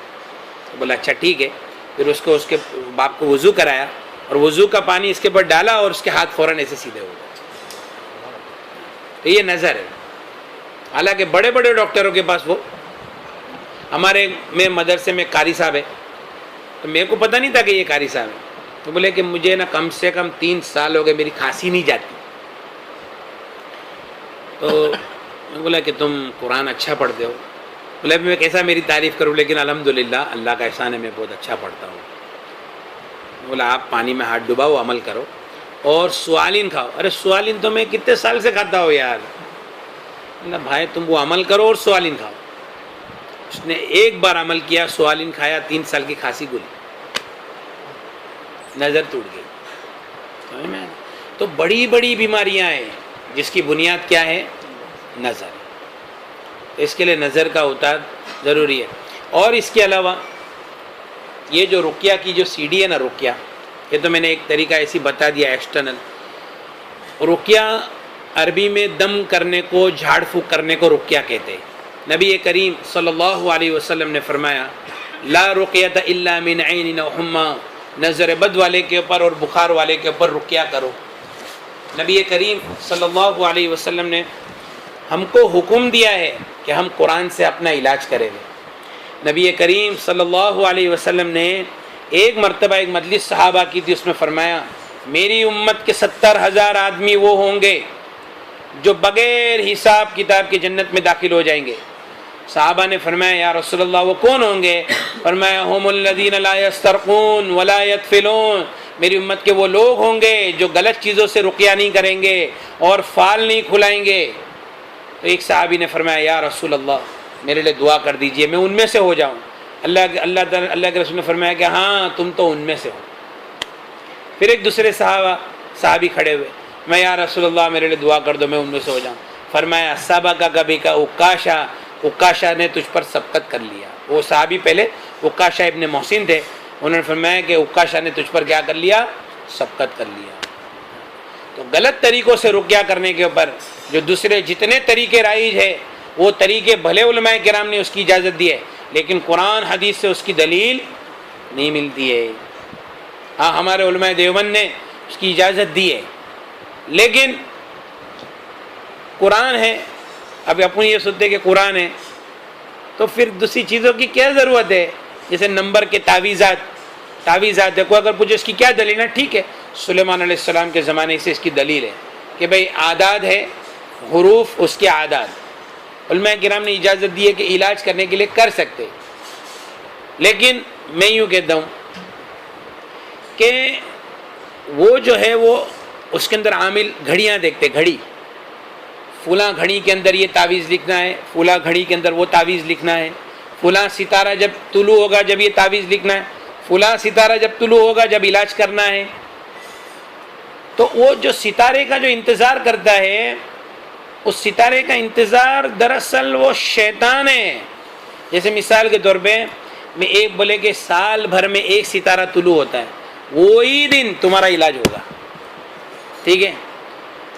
تو بولا اچھا ٹھیک ہے، پھر اس کے باپ کو وضو کرایا اور وضو کا پانی اس کے اوپر ڈالا اور اس کے ہاتھ فوراً ایسے سیدھے ہو گئے۔ تو یہ نظر ہے، حالانکہ بڑے بڑے ڈاکٹروں کے پاس، وہ ہمارے میں مدرسے میں قاری صاحب ہے، تو میرے کو پتہ نہیں تھا کہ یہ قاری صاحب ہے، تو بولے کہ مجھے نا کم سے کم 3 سال ہو گئے میری کھانسی نہیں جاتی، تو میں بولا کہ تم قرآن اچھا پڑھتے ہو؟ بولے میں کیسا میری تعریف کروں، لیکن الحمدللہ اللہ کا احسان ہے میں بہت اچھا پڑھتا ہوں۔ بولا آپ پانی میں ہاتھ ڈباؤ، عمل کرو اور سوالین کھاؤ۔ ارے سوالین تو میں کتنے سال سے کھاتا ہوں یار۔ بولا بھائی تم وہ عمل کرو اور سوالین کھاؤ۔ اس نے ایک بار عمل کیا، سوالین کھایا، 3 سال کی کھانسی گلی، نظر ٹوٹ گئی۔ سمجھ میں؟ تو بڑی بڑی بیماریاں ہیں جس کی بنیاد کیا ہے؟ نظر۔ اس کے لیے نظر کا اتار ضروری ہے۔ اور اس کے علاوہ یہ جو رقیہ کی جو سی ڈی ہے نا، رقیہ، یہ تو میں نے ایک طریقہ ایسی بتا دیا ایکسٹرنل۔ رقیہ عربی میں دم کرنے کو، جھاڑ پھونک کرنے کو رقیہ کہتے ہیں۔ نبی کریم صلی اللہ علیہ وسلم نے فرمایا لا رقیۃ الا من عین او حمى، نظر بد والے کے اوپر اور بخار والے کے اوپر رقیہ کرو۔ نبی کریم صلی اللہ علیہ وسلم نے ہم کو حکم دیا ہے کہ ہم قرآن سے اپنا علاج کریں گے۔ نبی کریم صلی اللہ علیہ وسلم نے ایک مرتبہ ایک مجلس صحابہ کی تھی، اس میں فرمایا میری امت کے 70,000 آدمی وہ ہوں گے جو بغیر حساب کتاب کی جنت میں داخل ہو جائیں گے۔ صحابہ نے فرمایا یا رسول اللہ وہ کون ہوں گے؟ فرمایا هم الذین لا یسترقون ولا یتفلون، میری امت کے وہ لوگ ہوں گے جو غلط چیزوں سے رقیہ نہیں کریں گے اور فال نہیں کھلائیں گے۔ تو ایک صحابی نے فرمایا یا رسول اللہ میرے لیے دعا کر دیجئے میں ان میں سے ہو جاؤں۔ اللہ کے رسول نے فرمایا کہ ہاں تم تو ان میں سے ہو۔ پھر ایک دوسرے صحابی کھڑے ہوئے، میں یا رسول اللہ میرے لیے دعا کر دو میں ان میں سے ہو جاؤں۔ فرمایا سبقک بک عکاشہ، عکاشہ نے تجھ پر سبقت کر لیا۔ وہ صحابی پہلے عکاشہ ابن محسن تھے، انہوں نے فرمایا کہ عکاشہ نے تجھ پر کیا کر لیا؟ سبقت کر لیا۔ تو غلط طریقوں سے رقیہ کرنے کے اوپر جو دوسرے جتنے طریقے رائج ہے وہ طریقے بھلے علماء کرام نے اس کی اجازت دی ہے، لیکن قرآن حدیث سے اس کی دلیل نہیں ملتی ہے۔ ہاں ہمارے علماء دیوبند نے اس کی اجازت دی ہے، لیکن قرآن ہے، اب اپنی یہ سنتے کہ قرآن ہے تو پھر دوسری چیزوں کی کیا ضرورت ہے؟ جیسے نمبر کے تعویذات ہے، کوئی اگر پوچھے اس کی کیا دلیل ہے، ٹھیک ہے سلیمان علیہ السلام کے زمانے سے اس کی دلیل ہے کہ بھئی اعداد ہے، حروف اس کے اعداد، علماء کرام نے اجازت دی ہے کہ علاج کرنے کے لیے کر سکتے۔ لیکن میں یوں کہتا ہوں کہ وہ جو ہے وہ اس کے اندر عامل گھڑیاں دیکھتے، گھڑی فلاں گھڑی کے اندر یہ تعویذ لکھنا ہے، فلاں گھڑی کے اندر وہ تعویذ لکھنا ہے، فلاں ستارہ جب طلوع ہوگا جب یہ تعویذ لکھنا ہے، فلاں ستارہ جب طلوع ہوگا جب علاج کرنا ہے۔ تو وہ جو ستارے کا جو انتظار کرتا ہے، اس ستارے کا انتظار دراصل وہ شیطان ہے۔ جیسے مثال کے طور پہ میں ایک بولے کہ سال بھر میں ایک ستارہ طلوع ہوتا ہے، وہی دن تمہارا علاج ہوگا، ٹھیک ہے؟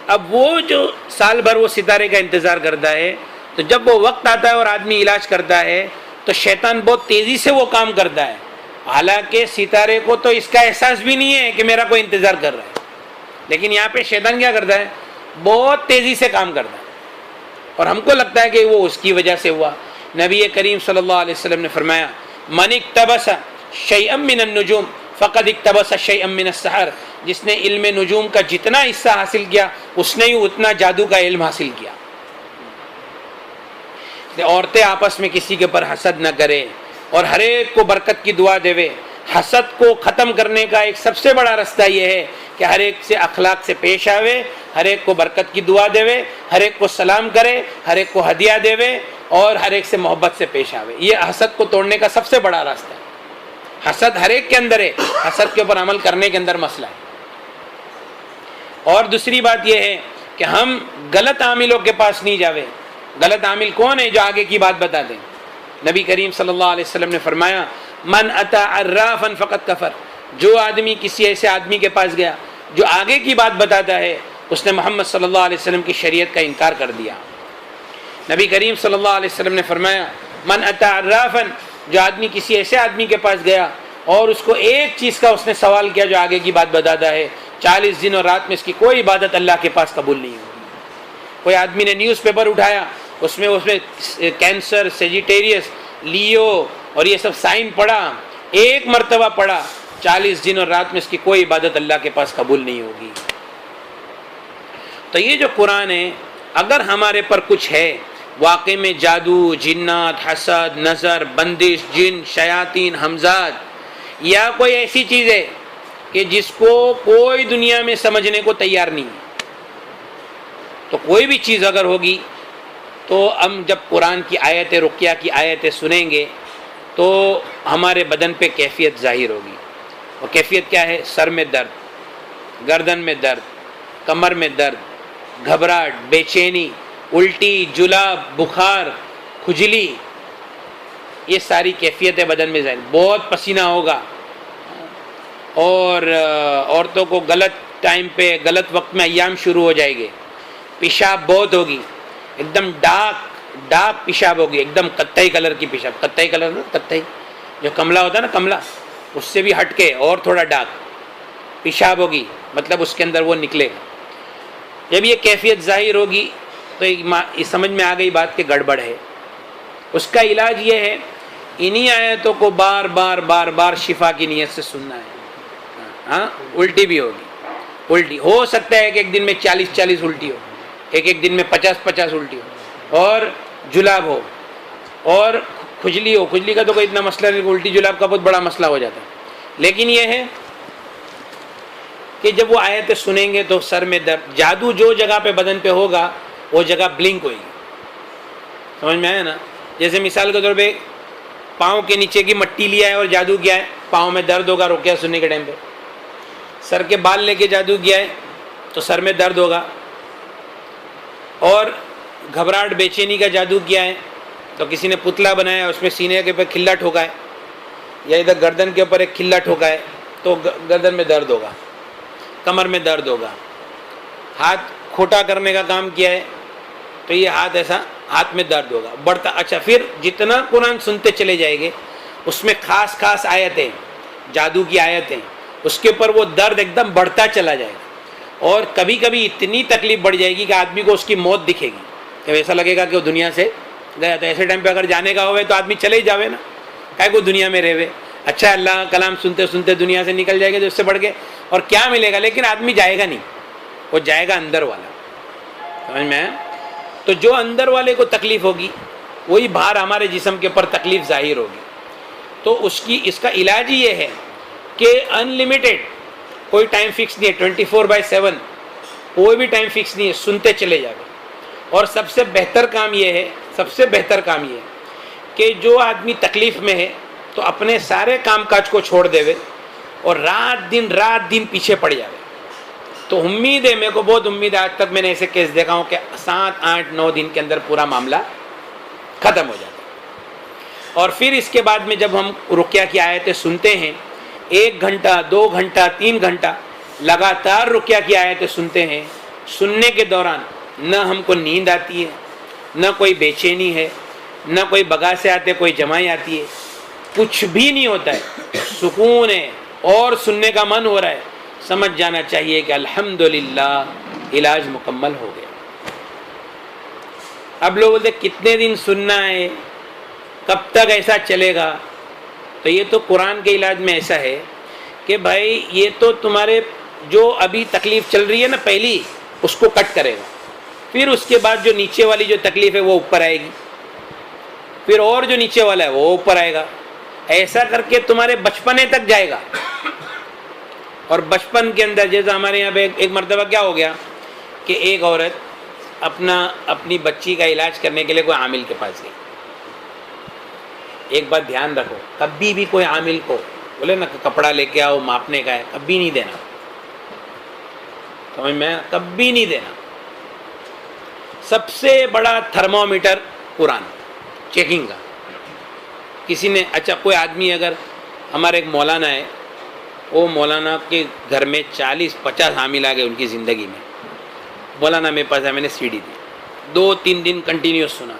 اب وہ جو سال بھر وہ ستارے کا انتظار کرتا ہے، تو جب وہ وقت آتا ہے اور آدمی علاج کرتا ہے تو شیطان بہت تیزی سے وہ کام کرتا ہے، حالانکہ ستارے کو تو اس کا احساس بھی نہیں ہے کہ میرا کوئی انتظار کر رہا ہے، لیکن یہاں پہ شیطان کیا کرتا ہے؟ بہت تیزی سے کام کرتا ہے، اور ہم کو لگتا ہے کہ وہ اس کی وجہ سے ہوا۔ نبی کریم صلی اللہ علیہ وسلم نے فرمایا من اقتبس شیئا من النجوم فقد اقتبس شیئا من السحر، جس نے علم نجوم کا جتنا حصہ حاصل کیا اس نے ہی اتنا جادو کا علم حاصل کیا۔ عورتیں آپس میں کسی کے اوپر حسد نہ کرے اور ہر ایک کو برکت کی دعا دے۔ حسد کو ختم کرنے کا ایک سب سے بڑا راستہ یہ ہے کہ ہر ایک سے اخلاق سے پیش آوے، ہر ایک کو برکت کی دعا دے، ہر ایک کو سلام کرے، ہر ایک کو ہدیہ دے اور ہر ایک سے محبت سے پیش آوے۔ یہ حسد کو توڑنے کا سب سے بڑا راستہ ہے۔ حسد ہر ایک کے اندر ہے، حسد کے اوپر عمل کرنے کے اندر مسئلہ ہے۔ اور دوسری بات یہ ہے کہ ہم غلط عاملوں کے پاس نہیں جاوے۔ غلط عامل کون ہے؟ جو آگے کی بات بتا دیں۔ نبی کریم صلی اللہ علیہ وسلم نے فرمایا من اتا عرافا فقد کفر، جو آدمی کسی ایسے آدمی کے پاس گیا جو آگے کی بات بتاتا ہے، اس نے محمد صلی اللہ علیہ وسلم کی شریعت کا انکار کر دیا۔ نبی کریم صلی اللہ علیہ وسلم نے فرمایا من اتا عرافا، جو آدمی کسی ایسے آدمی کے پاس گیا اور اس کو ایک چیز کا اس نے سوال کیا جو آگے کی بات بتاتا ہے، 40 دن اور رات میں اس کی کوئی عبادت اللہ کے پاس قبول نہیں ہوگی۔ کوئی آدمی نے نیوز پیپر اٹھایا، اس میں کینسر، سیجیٹیریس، لیو اور یہ سب سائن پڑھا، ایک مرتبہ پڑھا، 40 دن اور رات میں اس کی کوئی عبادت اللہ کے پاس قبول نہیں ہوگی۔ تو یہ جو قرآن ہے، اگر ہمارے پر کچھ ہے واقع میں جادو، جنات، حسد، نظر، بندش، جن، شیاطین، ہمزاد، یا کوئی ایسی چیز ہے کہ جس کو کوئی دنیا میں سمجھنے کو تیار نہیں ہے، تو کوئی بھی چیز اگر ہوگی تو ہم جب قرآن کی آیتیں، رقیہ کی آیتیں سنیں گے تو ہمارے بدن پہ کیفیت ظاہر ہوگی۔ وہ کیفیت کیا ہے؟ سر میں درد، گردن میں درد، کمر میں درد، گھبراہٹ، بے چینی، الٹی، جلاب، بخار، کھجلی، یہ ساری کیفیتیں بدن میں ظاہر، بہت پسینہ ہوگا، اور عورتوں کو غلط ٹائم پہ غلط وقت میں ایام شروع ہو جائے گے، پیشاب بہت ہوگی، ایک دم ڈارک پیشاب ہوگی، ایک دم قطعی کلر کی پیشاب، قطعی کلر نا، قطعی جو کملا ہوتا ہے نا، کملا، اس سے بھی ہٹ کے اور تھوڑا ڈارک پیشاب ہوگی، مطلب اس کے اندر وہ نکلے گا۔ جب یہ کیفیت ظاہر ہوگی تو یہ سمجھ میں آ گئی بات کہ گڑبڑ ہے۔ اس کا علاج یہ ہے انہی آیتوں کو بار بار بار بار شفا کی نیت سے سننا ہے۔ ہاں، الٹی بھی ہوگی، الٹی ہو سکتا ہے کہ ایک دن میں 40 الٹی ہو، ایک دن میں 50 الٹی ہو، اور جلاب ہو، اور کھجلی ہو۔ کھجلی کا تو کوئی اتنا مسئلہ نہیں، الٹی جلاب کا بہت بڑا مسئلہ ہو جاتا ہے، لیکن یہ ہے کہ جب وہ آیتیں سنیں گے تو سر میں درد، جادو جو جگہ پہ بدن پہ ہوگا وہ جگہ بلنک ہوئے گی، سمجھ میں آیا نا؟ جیسے مثال کے طور پہ پاؤں کے نیچے کی مٹی لیا ہے اور جادو کیا ہے، پاؤں میں درد ہوگا رقیہ سننے کے ٹائم پہ۔ سر کے بال لے کے جادو کیا ہے تو سر میں درد ہوگا، اور گھبراہٹ، بے چینی کا جادو کیا ہے تو کسی نے پتلا بنایا، اس میں سینے کے اوپر کھلا ٹھوکا ہے، یا ادھر گردن کے اوپر ایک کھلا ٹھوکا ہے تو گردن میں درد ہوگا، کمر میں درد ہوگا۔ ہاتھ کھوٹا کرنے کا کام کیا ہے تو یہ ہاتھ ایسا، ہاتھ میں درد ہوگا، بڑھتا۔ اچھا، پھر جتنا قرآن سنتے چلے جائیں گے اس میں خاص خاص آیتیں، جادو کی آیتیں، اس کے اوپر وہ درد ایک دم بڑھتا چلا جائے گا، اور کبھی کبھی اتنی تکلیف بڑھ جائے گی کہ آدمی کو اس کی موت دکھے گی، کہ ایسا لگے گا کہ وہ دنیا سے گیا۔ تو ایسے ٹائم پہ اگر جانے کا ہوئے تو آدمی چلے ہی جاوے نا، کائے کو دنیا میں رہے۔ اچھا، اللہ کا کلام سنتے سنتے دنیا سے نکل جائے گا تو اس سے بڑھ کے اور کیا ملے گا، لیکن آدمی جائے گا نہیں، وہ جائے گا اندر والا، سمجھ میں آیا؟ تو جو اندر والے کو تکلیف ہوگی وہی باہر ہمارے جسم کے اوپر تکلیف ظاہر ہوگی۔ تو اس کا علاج ہی یہ ہے کہ ان لمیٹیڈ، کوئی ٹائم فکس نہیں ہے، 24/7 کوئی بھی ٹائم فکس نہیں ہے، سنتے چلے جاؤ۔ اور سب سے بہتر کام یہ ہے کہ جو آدمی تکلیف میں ہے تو اپنے سارے کام کاج کو چھوڑ دے اور رات دن پیچھے پڑ جاوے۔ تو امید ہے، میرے کو بہت امید ہے، آج تک میں نے ایسے کیس دیکھا ہوں کہ 7 8 9 دن کے اندر پورا معاملہ ختم ہو جاتا ہے۔ اور پھر اس کے بعد میں جب ہم رقیہ کی آیتیں سنتے ہیں، 1 گھنٹہ 2 گھنٹہ 3 گھنٹہ لگاتار رقیہ کی آیتیں سنتے ہیں، سننے کے دوران نہ ہم کو نیند آتی ہے، نہ کوئی بے چینی ہے، نہ کوئی بگاسے آتے، کوئی جمائی آتی ہے، کچھ بھی نہیں ہوتا ہے، سکون ہے اور سننے کا من ہو رہا ہے، سمجھ جانا چاہیے کہ الحمدللہ علاج مکمل ہو گیا۔ اب لوگ بولتے کتنے دن سننا ہے، کب تک ایسا چلے گا؟ تو یہ تو قرآن کے علاج میں ایسا ہے کہ بھائی یہ تو تمہارے جو ابھی تکلیف چل رہی ہے نا پہلی، اس کو کٹ کرے گا، پھر اس کے بعد جو نیچے والی جو تکلیف ہے وہ اوپر آئے گی، پھر اور جو نیچے والا ہے وہ اوپر آئے گا، ایسا کر کے تمہارے بچپنے تک جائے گا۔ اور بچپن کے اندر جیسا ہمارے یہاں پہ ایک مرتبہ کیا ہو گیا کہ ایک عورت اپنی بچی کا علاج کرنے کے لیے کوئی عامل کے پاس گئی۔ ایک بات دھیان رکھو، کبھی بھی کوئی عامل کو بولے نا کہ کپڑا لے کے آؤ ماپنے کا ہے، کبھی نہیں دینا، سمجھ میں، کبھی نہیں دینا۔ سب سے بڑا تھرمومیٹر قرآن چیکنگ کا۔ کسی نے اچھا کوئی آدمی، اگر ہمارے ایک مولانا ہے، وہ مولانا کے گھر میں 40-50 حامل آ گئے ان کی زندگی میں، مولانا میرے پاس ہے، میں نے سی ڈی دی، 2-3 دن کنٹینیوس سنا،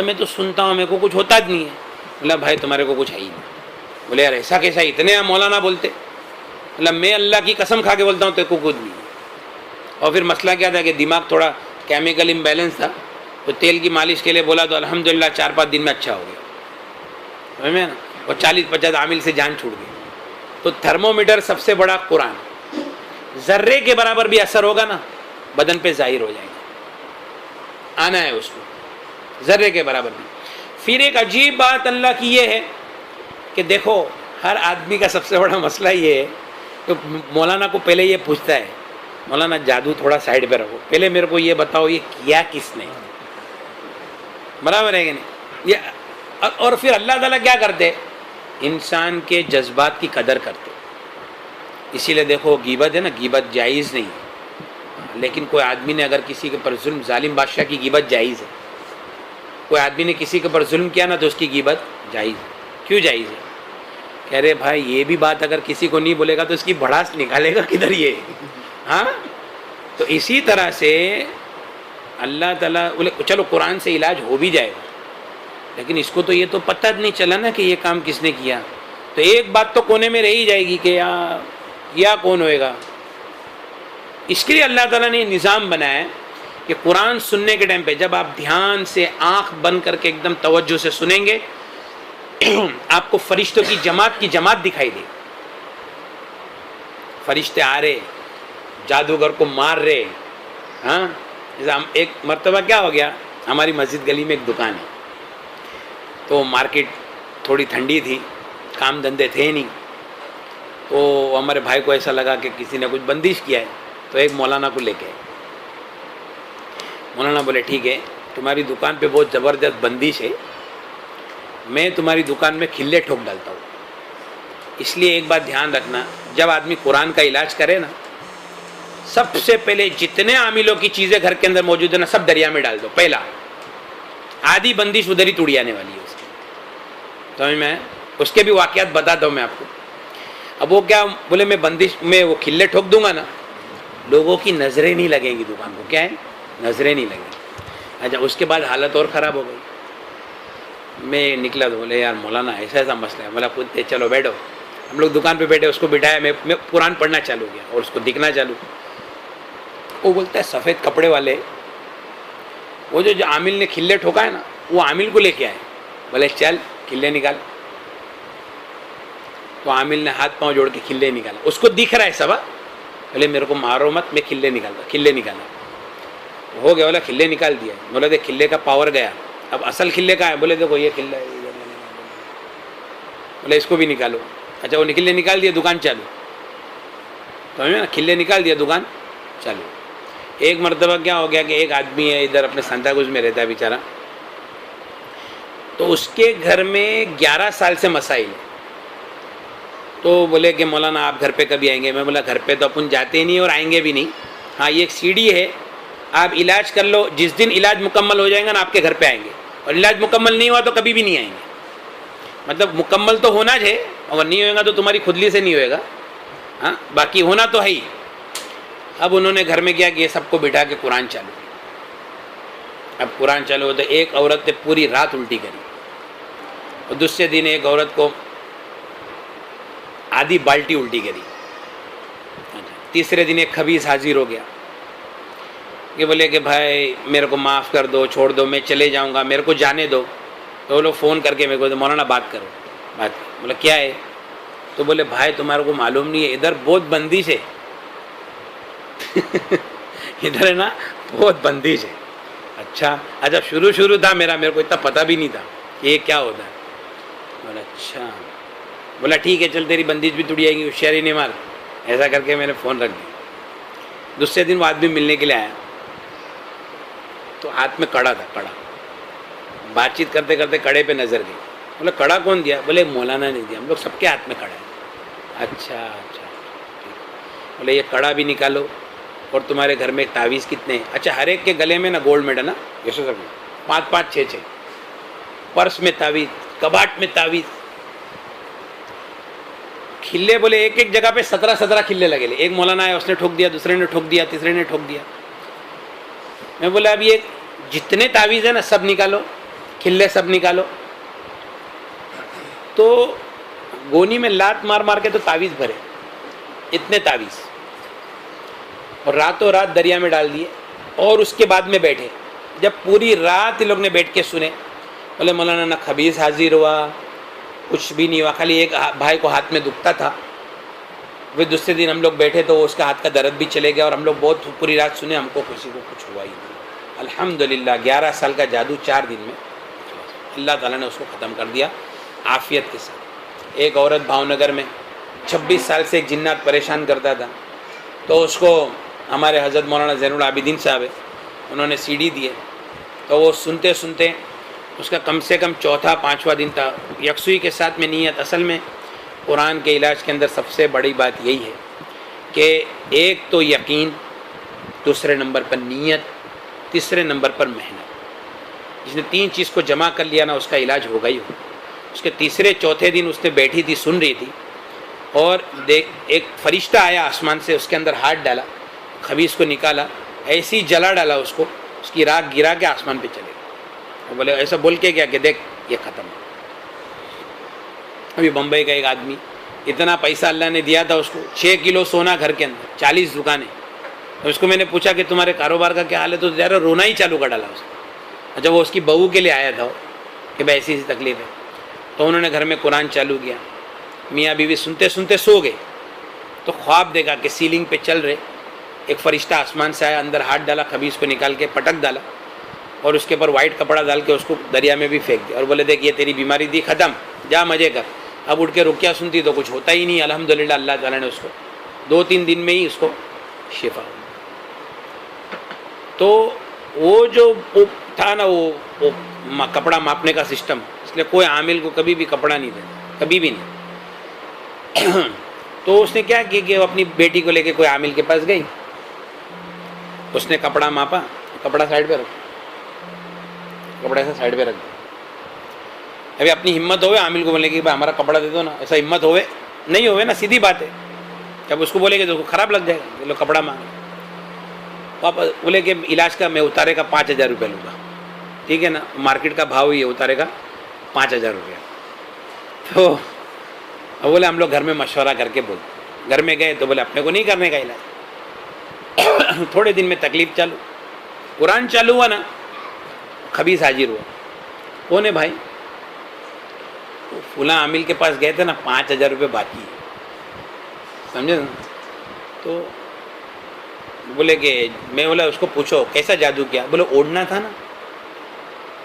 میں تو سنتا ہوں میرے کو کچھ ہوتا نہیں ہے۔ بولا بھائی تمہارے کو کچھ ہے ہی نہیں۔ بولے یار ایسا کیسا، اتنے مولانا بولتے؟ بولا میں اللہ کی قسم کھا کے بولتا ہوں تیرے کو کچھ نہیں ہے۔ اور پھر مسئلہ کیا تھا کہ دماغ تھوڑا کیمیکل امبیلنس تھا، تو تیل کی مالش کے لیے بولا تو الحمدللہ 4-5 دن میں اچھا ہو گیا، سمجھ میں نا، اور 40-50 عامل سے جان چھوٹ گئی۔ تو تھرمومیٹر سب سے بڑا قرآن، ذرے کے برابر بھی اثر ہوگا نا بدن پہ ظاہر ہو جائے گا، آنا ہے اس کو ذرے کے برابر بھی۔ پھر ایک عجیب بات اللہ کی یہ ہے کہ دیکھو ہر آدمی کا سب سے بڑا مسئلہ یہ ہے کہ مولانا کو پہلے یہ پوچھتا ہے، مولانا جادو تھوڑا سائڈ پہ رکھو، پہلے میرے کو یہ بتاؤ یہ کیا کس نے، برابر ہے کہ نہیں؟ یہ اور پھر اللہ تعالیٰ کیا کرتے؟ انسان کے جذبات کی قدر کرتے۔ اسی لیے دیکھو غیبت ہے نا، غیبت جائز نہیں، لیکن کوئی آدمی نے اگر کسی کے پر ظلم، ظالم بادشاہ کی غیبت جائز ہے، کوئی آدمی نے کسی کے پر ظلم کیا نا تو اس کی غیبت جائز ہے۔ کیوں جائز ہے؟ کہہ رہے بھائی یہ بھی بات اگر کسی کو نہیں بولے گا تو اس کی بھڑاس نکالے گا کدھر یہ؟ ہاں، تو اسی طرح سے اللہ تعالیٰ بولے چلو قرآن سے علاج ہو بھی جائے گا، لیکن اس کو تو یہ تو پتہ نہیں چلا نا کہ یہ کام کس نے کیا، تو ایک بات تو کونے میں رہی جائے گی کہ یا کون ہوئے گا۔ اس کے لیے اللہ تعالیٰ نے یہ نظام بنایا ہے کہ قرآن سننے کے ٹائم پہ جب آپ دھیان سے آنکھ بند کر کے ایک دم توجہ سے سنیں گے، آپ کو فرشتوں کی جماعت دکھائی دے، فرشتے آ رہے، جادوگر کو مار رہے۔ ہاں، ایک مرتبہ کیا ہو گیا، ہماری مسجد گلی میں ایک دکان ہے، تو مارکیٹ تھوڑی ٹھنڈی تھی، کام دھندے تھے نہیں، تو ہمارے بھائی کو ایسا لگا کہ کسی نے کچھ بندش کیا ہے، تو ایک مولانا کو لے کے آئے۔ مولانا بولے ٹھیک ہے، تمہاری دکان پہ بہت زبردست بندش ہے، میں تمہاری دکان میں کھلے ٹھوک ڈالتا ہوں، اس لیے ایک بات دھیان رکھنا، جب آدمی قرآن کا علاج کرے نا، سب سے پہلے جتنے عاملوں کی چیزیں گھر کے اندر موجود ہیں نا سب دریا میں ڈال دو، پہلا آدھی بندش ادھر ہی ٹوڑی آنے والی ہے اس کی، سمجھ میں؟ اس کے بھی واقعات بتاتا ہوں میں آپ کو۔ اب وہ کیا بولے، میں بندش میں وہ کھلے ٹھوک دوں گا نا، لوگوں کی نظریں نہیں لگیں گی دکان کو، کیا ہے، نظریں نہیں لگیں گی۔ اچھا اس کے بعد حالت اور خراب ہو گئی، میں نکلا تو بولے یار مولانا ایسا مسئلہ ہے، بولا خود چلو بیٹھو، ہم لوگ دکان پہ بیٹھے، اس کو بٹھایا، میں قرآن پڑھنا چالو کیا اور اس کو دکھنا چالو۔ وہ بولتا ہے سفید کپڑے والے، وہ جو عامل نے کھلے ٹھوکا ہے نا، وہ عامل کو لے کے آئے، بولے چل کھلے نکال، تو عامل نے ہاتھ پاؤں جوڑ کے کھلے نکالا، اس کو دکھ رہا ہے سب، بولے میرے کو مارو مت، میں کھلے نکالا، ہو گیا، بولا کھلے نکال دیا، بولا دیکھ کھلے کا پاور گیا، اب اصل کھلے کا ہے، بولے دیکھو یہ کھلا ہے، بولے اس کو بھی نکالو۔ اچھا وہ کھلے نکال دیا، دکان چالو، تو کھلے نکال دیا، دکان چالو۔ ایک مرتبہ کیا ہو گیا کہ ایک آدمی ہے ادھر اپنے سنتا گوز میں رہتا ہے بیچارہ، تو اس کے گھر میں 11 سال سے مسائل، تو بولے کہ مولانا آپ گھر پہ کبھی آئیں گے؟ میں بولا گھر پہ تو اپن جاتے نہیں اور آئیں گے بھی نہیں، ہاں یہ ایک سی ڈی ہے، آپ علاج کر لو، جس دن علاج مکمل ہو جائے گا نا آپ کے گھر پہ آئیں گے، اور علاج مکمل نہیں ہوا تو کبھی بھی نہیں آئیں گے، مطلب مکمل تو ہونا ہے، اور نہیں ہوئے گا تو تمہاری خودلی سے نہیں ہوئے گا، ہاں باقی ہونا تو ہے ہی۔ اب انہوں نے گھر میں کیا کہ یہ سب کو بٹھا کے قرآن چالو، اب قرآن چالو تو ایک عورت نے پوری رات الٹی کری، اور دوسرے دن ایک عورت کو آدھی بالٹی الٹی کری. تیسرے دن ایک خبیث حاضر ہو گیا کہ بولے کہ بھائی میرے کو معاف کر دو, چھوڑ دو, میں چلے جاؤں گا, میرے کو جانے دو. تو وہ لوگ فون کر کے میرے کو مولانا بات کرو. بولا کیا ہے؟ تو بولے بھائی تمہارے کو معلوم نہیں ہے ادھر بہت بندش ہے. ادھر ہے نا بہت بندش ہے. اچھا شروع تھا میرے کو اتنا پتہ بھی نہیں تھا کہ یہ کیا ہوتا ہے. بولا اچھا. بولا ٹھیک ہے چل تیری بندش بھی ٹوٹ جائے گی, ہوشیاری نہیں مار. ایسا کر کے میں نے فون رکھ دیا. دوسرے دن وہ آدمی ملنے کے لیے آیا تو ہاتھ میں کڑا تھا. کڑا بات چیت کرتے کرتے کڑے پہ نظر گئی. بولا کڑا کون دیا؟ بولے مولانا نے دیا. ہم لوگ سب کے ہاتھ میں کڑا ہے. اچھا. بولے یہ کڑا بھی نکالو اور تمہارے گھر میں تعویذ کتنے ہیں؟ اچھا ہر ایک کے گلے میں نا گولڈ میڈل نا ایسے سب 5-5 6-6 پرس میں تعویذ, کباٹ میں تعویذ, کھلے. بولے ایک ایک جگہ پہ 17 کھلے لگے. ایک مولانا ہے اس نے ٹھوک دیا, دوسرے نے ٹھوک دیا, تیسرے نے ٹھوک دیا. میں بولا اب یہ جتنے تعویذ ہیں نا سب نکالو, کھلے سب نکالو. تو گونی میں لات مار مار کے تو تعویذ بھرے, اتنے تعویذ, اور راتوں رات دریا میں ڈال دیے. اور اس کے بعد میں بیٹھے. جب پوری رات لوگ نے بیٹھ کے سنے, بولے مولانا نہ خبیث حاضر ہوا, کچھ بھی نہیں ہوا, خالی ایک بھائی کو ہاتھ میں دکھتا تھا. وہ دوسرے دن ہم لوگ بیٹھے تو اس کا ہاتھ کا درد بھی چلے گیا, اور ہم لوگ بہت پوری رات سنے, ہم کو کسی کو کچھ ہوا ہی نہیں. الحمدللہ 11 سال کا جادو 4 دن میں اللہ تعالیٰ نے اس کو ختم کر دیا عافیت کے ساتھ. ایک عورت بھاؤ نگر میں 26 سال سے ایک جنات پریشان کرتا تھا, تو اس کو ہمارے حضرت مولانا زین العابدین صاحب ہے, انہوں نے CD دیے. تو وہ سنتے سنتے اس کا کم سے کم 4-5واں دن تھا. یکسوئی کے ساتھ میں نیت. اصل میں قرآن کے علاج کے اندر سب سے بڑی بات یہی ہے کہ ایک تو یقین, دوسرے نمبر پر نیت, تیسرے نمبر پر محنت. جس نے 3 چیز کو جمع کر لیا نا اس کا علاج ہوگا ہی ہوگا. اس کے تیسرے چوتھے دن اس نے بیٹھی تھی, سن رہی تھی, اور ایک فرشتہ آیا آسمان سے, اس کے اندر ہاتھ ڈالا, خبیث کو نکالا, ایسی جلا ڈالا اس کو, اس کی راکھ گرا کے آسمان پہ چلے گئے. وہ بولے ایسا بول کے کیا کہ دیکھ یہ ختم. ابھی بمبئی کا ایک آدمی, اتنا پیسہ اللہ نے دیا تھا اس کو, 6 کلو سونا گھر کے اندر, 40 دکانیں. اس کو میں نے پوچھا کہ تمہارے کاروبار کا کیا حال ہے, تو ذرا رونا ہی چالو کر ڈالا اس کو. اچھا وہ اس کی بہو کے لیے آیا تھا کہ بھائی ایسی تکلیف ہے. تو انہوں نے گھر میں قرآن چالو کیا, میاں بیوی سنتے سنتے سو گئے. تو خواب دیکھا کہ سیلنگ پہ چل رہے, ایک فرشتہ آسمان سے آیا, اندر ہاتھ ڈالا, خبیث کو نکال کے پٹک ڈالا, اور اس کے اوپر وائٹ کپڑا ڈال کے اس کو دریا میں بھی پھینک دیا, اور بولے دیکھ یہ تیری بیماری دی ختم, جا مزے کر. اب اٹھ کے رکیا سنتی تو کچھ ہوتا ہی نہیں. الحمدللہ اللہ تعالیٰ نے اس کو 2-3 دن میں ہی اس کو شفا ہو. تو وہ جو تھا نا وہ کپڑا ماپنے کا سسٹم, اس لیے کوئی عامل کو کبھی بھی کپڑا نہیں دیتا, کبھی بھی نہیں. تو اس نے کیا کیا کہ وہ اپنی بیٹی کو لے کے کوئی عامل کے پاس گئی, اس نے کپڑا ماپا, کپڑا سائڈ پہ رکھ, کپڑا ایسا سائڈ پہ رکھ دیا. ابھی اپنی ہمت ہوئے عامل کو بولے کہ بھائی ہمارا کپڑا دے دو نا, ایسا ہمت ہوئے نہیں ہوئے نا, سیدھی بات ہے. جب اس کو بولے کہ تو خراب لگ جائے گا, لو کپڑا مانگے. واپس بولے کہ علاج کا میں اتارے کا 5,000 روپے لوں گا, ٹھیک ہے نا, مارکیٹ کا بھاؤ ہی ہے, اتارے کا 5,000 روپیہ. تو بولے ہم لوگ گھر میں مشورہ کر کے بول, گھر میں گئے تو بولے اپنے کو نہیں کرنے کا علاج. تھوڑے دن میں تکلیف چالو, قرآن چالو ہوا نا, خبیث حاضر ہوا. کون ہے بھائی؟ فلاں عامل کے پاس گئے تھے نا, 5,000 روپے باقی ہے, سمجھے نا. تو بولے کہ میں بولا اس کو پوچھو کیسا جادو کیا؟ بولے اوڑھنا تھا نا,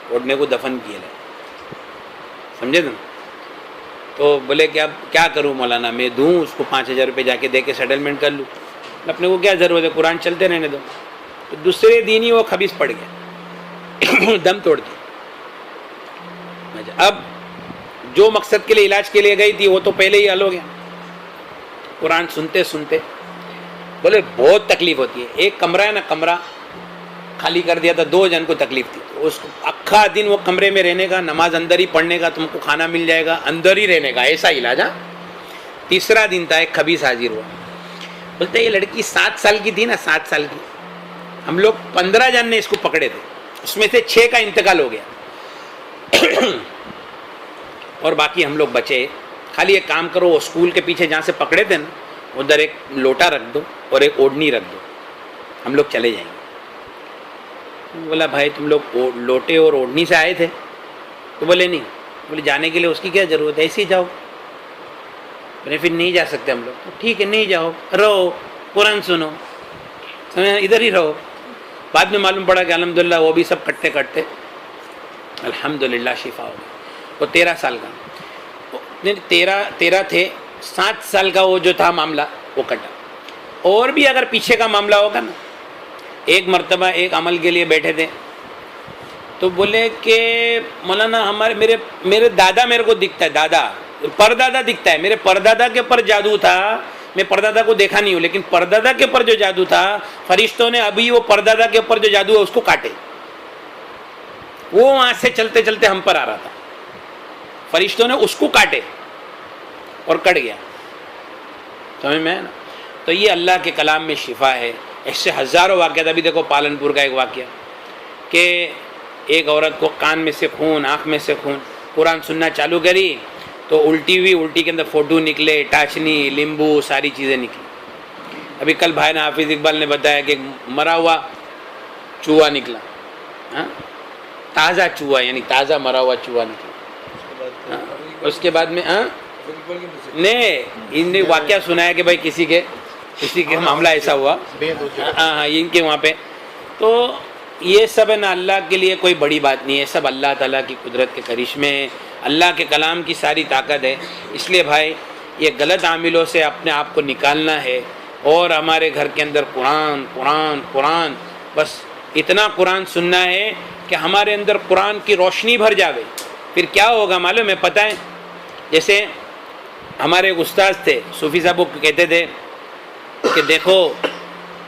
اوڑھنے کو دفن کیے لے, سمجھے نا. تو بولے کہ اب کیا کروں مولانا, میں دوں اس کو 5,000 روپے جا کے دے کے سیٹلمنٹ کر لوں, اپنے کو کیا ضرورت ہے, قرآن چلتے رہنے دو. تو دوسرے دن ہی وہ خبیث پڑ گیا, دم توڑ کے. اب جو مقصد کے لیے علاج کے لیے گئی تھی وہ تو پہلے ہی حل ہو گیا. قرآن سنتے سنتے بولے بہت تکلیف ہوتی ہے. ایک کمرہ ہے نا, کمرہ خالی کر دیا تھا, 2 جن کو تکلیف تھی. اس کو اکھا دن وہ کمرے میں رہنے کا, نماز اندر ہی پڑھنے کا, تم کو کھانا مل جائے گا, اندر ہی رہنے کا, ایسا علاج. تیسرا دن تھا, ایک خبیث حاضر ہوا. بولتے یہ لڑکی 7 سال کی تھی نا, 7 سال کی. ہم لوگ 15 جن نے اس کو پکڑے تھے, اس میں سے 6 کا انتقال ہو گیا, اور باقی ہم لوگ بچے. خالی ایک کام کرو، وہ اسکول کے پیچھے جہاں سے پکڑے تھے نا ادھر ایک لوٹا رکھ دو اور ایک اوڑھنی رکھ دو، ہم لوگ چلے جائیں گے۔ بولا بھائی تم لوگ لوٹے اور اوڑھنی سے آئے تھے؟ تو بولے نہیں۔ بولے جانے کے لیے اس کی کیا ضرورت ہے، ایسے ہی جاؤ۔ بولے پھر نہیں جا سکتے ہم لوگ۔ تو ٹھیک ہے نہیں جاؤ، رہو قرآن سنو، ادھر ہی رہو۔ بعد میں معلوم پڑا کہ الحمدللہ وہ بھی سب کٹتے کٹتے الحمدللہ شفا ہو گئی۔ وہ 13 سال کا، 13 تھے، 7 سال کا وہ جو تھا معاملہ وہ کٹا۔ اور بھی اگر پیچھے کا معاملہ ہوگا نا، ایک مرتبہ ایک عمل کے لیے بیٹھے تھے تو بولے کہ مولانا میرے دادا میرے کو دکھتا ہے، دادا پردادا دکھتا ہے، میرے پردادا کے اوپر جادو تھا، میں پردادا کو دیکھا نہیں ہوں لیکن پردادا کے اوپر جو جادو تھا فرشتوں نے ابھی وہ پردادا کے اوپر جو جادو ہے اس کو کاٹے۔ وہ وہاں سے چلتے چلتے ہم پر آ رہا تھا، فرشتوں نے اس کو کاٹے اور کٹ گیا۔ سمجھ میں ہے نا؟ تو یہ اللہ کے کلام میں شفا ہے۔ اس سے ہزاروں واقعات، ابھی دیکھو پالنپور کا ایک واقعہ کہ ایک عورت کو کان میں سے خون، آنکھ میں سے خون، قرآن سننا چالو کری تو الٹی ہوئی، الٹی کے اندر فوٹو نکلے، ٹاچنی، لیمبو، ساری چیزیں نکلی۔ ابھی کل بھائی نے حافظ اقبال نے بتایا کہ مرا ہوا چوہا نکلا، تازہ چوہا، یعنی تازہ مرا ہوا چوہا نکلا۔ اس کے بعد میں نہیں ان نے واقعہ سنایا کہ بھائی کسی کے معاملہ ایسا ہوا، ہاں ان کے وہاں پہ۔ تو یہ سب ہے نا اللہ کے لیے کوئی بڑی بات نہیں ہے، سب اللہ تعالیٰ کی قدرت کے کرشمے ہیں، اللہ کے کلام کی ساری طاقت ہے۔ اس لیے بھائی یہ غلط عاملوں سے اپنے آپ کو نکالنا ہے، اور ہمارے گھر کے اندر قرآن قرآن قرآن، بس اتنا قرآن سننا ہے کہ ہمارے اندر قرآن کی روشنی بھر جاوے۔ پھر کیا ہوگا معلوم ہے؟ پتہ ہے، جیسے ہمارے ایک استاذ تھے صوفی صاحب، وہ کہتے تھے کہ دیکھو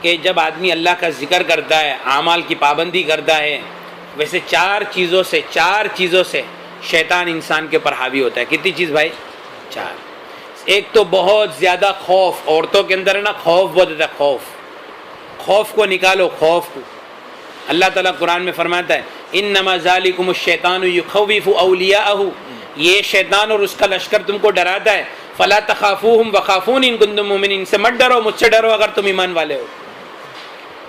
کہ جب آدمی اللہ کا ذکر کرتا ہے، اعمال کی پابندی کرتا ہے، ویسے چار چیزوں سے شیطان انسان کے اوپر حاوی ہوتا ہے۔ کتنی چیز بھائی؟ 4۔ ایک تو بہت زیادہ خوف، عورتوں کے اندر ہے نا خوف بہت ہوتا ہے، خوف کو نکالو، خوف کو۔ اللہ تعالیٰ قرآن میں فرماتا ہے انما ذالکم الشیطان یخوف اولیاءہ، یہ شیطان اور اس کا لشکر تم کو ڈراتا ہے، فلا تخافوہم وخافون ان کنتم مؤمنین، ان سے مت ڈرو، مجھ سے ڈرو اگر تم ایمان والے ہو۔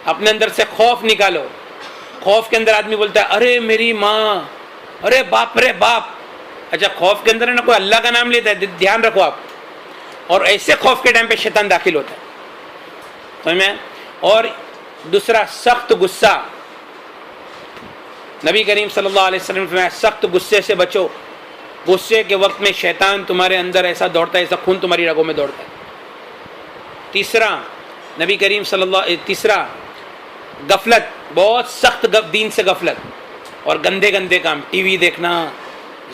اپنے اندر سے خوف نکالو۔ خوف کے اندر آدمی بولتا ہے ارے میری ماں، ارے باپ رے باپ، اچھا خوف کے اندر ہے نا کوئی اللہ کا نام لیتا ہے، دھیان رکھو آپ۔ اور ایسے خوف کے ٹائم پہ شیطان داخل ہوتا ہے، سمجھ میں؟ اور دوسرا سخت غصہ، نبی کریم صلی اللہ علیہ وسلم نے فرمایا سخت غصے سے بچو، غصے کے وقت میں شیطان تمہارے اندر ایسا دوڑتا ہے ایسا خون تمہاری رگوں میں دوڑتا ہے۔ تیسرا نبی کریم صلی اللہ، تیسرا غفلت، بہت سخت دین سے غفلت، اور گندے گندے کام، ٹی وی دیکھنا،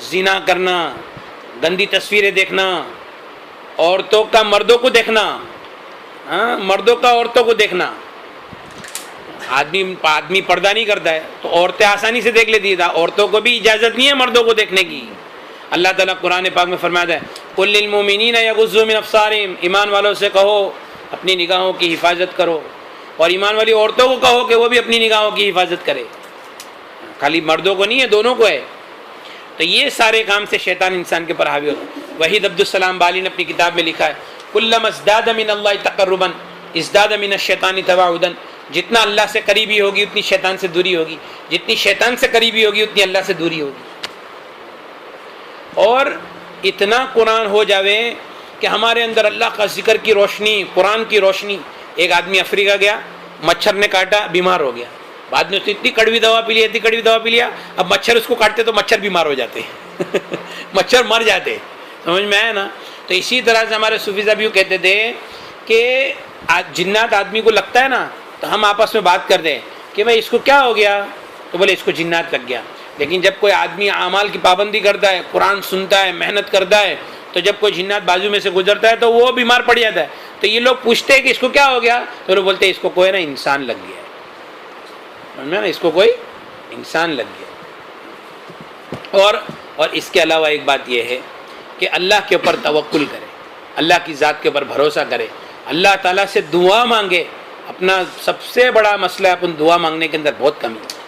زنا کرنا، گندی تصویریں دیکھنا، عورتوں کا مردوں کو دیکھنا، مردوں کا عورتوں کو دیکھنا۔ آدمی پردہ نہیں کرتا ہے تو عورتیں آسانی سے دیکھ لیتی ہیں، عورتوں کو بھی اجازت نہیں ہے مردوں کو دیکھنے کی۔ اللہ تعالیٰ قرآن پاک میں فرماتا ہے قل للمؤمنین یغضوا من ابصارہم، ایمان والوں سے کہو اپنی نگاہوں کی حفاظت کرو، اور ایمان والی عورتوں کو کہو کہ وہ بھی اپنی نگاہوں کی حفاظت کرے، خالی مردوں کو نہیں ہے، دونوں کو ہے۔ تو یہ سارے کام سے شیطان انسان کے پر حاوی ہوتا ہے۔ وحید عبدالسلام بالی نے اپنی کتاب میں لکھا ہے کلما ازداد من اللہ تقربا ازداد من الشیطان تباعدا، جتنا اللہ سے قریبی ہوگی اتنی شیطان سے دوری ہوگی، جتنی شیطان سے قریبی ہوگی اتنی اللہ سے دوری ہوگی۔ اور اتنا قرآن ہو جاوے کہ ہمارے اندر اللہ کا ذکر کی روشنی، قرآن کی روشنی۔ ایک آدمی افریقہ گیا، مچھر نے کاٹا، بیمار ہو گیا، بعد میں اس نے اتنی کڑوی دوا پی لیا، اتنی کڑوی دوا پی لیا، اب مچھر اس کو کاٹتے تو مچھر بیمار ہو جاتے مچھر مر جاتے، سمجھ میں آیا نا؟ تو اسی طرح سے ہمارے صوفی صاحب یوں کہتے تھے کہ جنات آدمی کو لگتا ہے نا تو ہم آپس میں بات کرتے ہیں کہ بھائی اس کو کیا ہو گیا، تو بولے اس کو جنات لگ گیا۔ لیکن جب کوئی آدمی اعمال کی پابندی کرتا ہے، قرآن سنتا ہے، محنت کرتا ہے، تو جب کوئی جنات بازو میں سے گزرتا ہے تو وہ بیمار پڑ جاتا ہے۔ تو یہ لوگ پوچھتے ہیں کہ اس کو کیا ہو گیا، تو لوگ بولتے ہیں اس کو کوئی نا انسان لگ گیا ہے، سمجھ میں نا، اس کو کوئی انسان لگ گیا۔ اور اس کے علاوہ ایک بات یہ ہے کہ اللہ کے اوپر توکل کرے، اللہ کی ذات کے اوپر بھروسہ کرے، اللہ تعالیٰ سے دعا مانگے۔ اپنا سب سے بڑا مسئلہ ہے اپن دعا مانگنے کے اندر بہت کمی ہے۔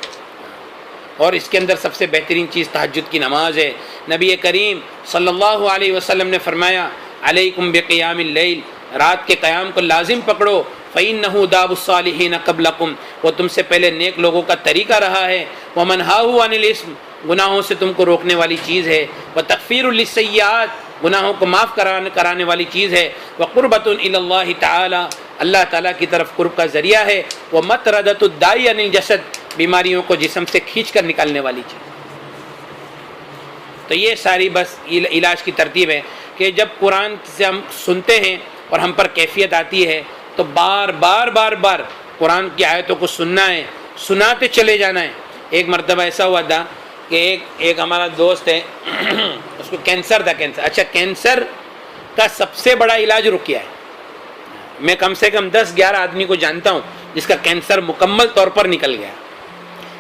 اور اس کے اندر سب سے بہترین چیز تہجد کی نماز ہے۔ نبی کریم صلی اللہ علیہ وسلم نے فرمایا علیکم بقیام اللیل، رات کے قیام کو لازم پکڑو، فإنہ داب الصالحین قبلکم، وہ تم سے پہلے نیک لوگوں کا طریقہ رہا ہے، ومنہاہ عن الاسم، گناہوں سے تم کو روکنے والی چیز ہے، وتکفیر للسیئات، گناہوں کو معاف کرانے والی چیز ہے، وقربۃ الی اللہ تعالی، اللہ تعالیٰ کی طرف قرب کا ذریعہ ہے، ومطردۃ الداعی عن الجسد، بیماریوں کو جسم سے کھینچ کر نکالنے والی چیز۔ تو یہ ساری بس علاج کی ترتیب ہے کہ جب قرآن سے ہم سنتے ہیں اور ہم پر کیفیت آتی ہے تو بار بار قرآن کی آیتوں کو سننا ہے، سناتے چلے جانا ہے۔ ایک مرتبہ ایسا ہوا تھا کہ ایک ہمارا دوست ہے اس کو کینسر تھا۔ اچھا، کینسر کا سب سے بڑا علاج رقیہ ہے۔ میں کم سے کم 10-11 آدمی کو جانتا ہوں جس کا کینسر مکمل طور پر نکل گیا۔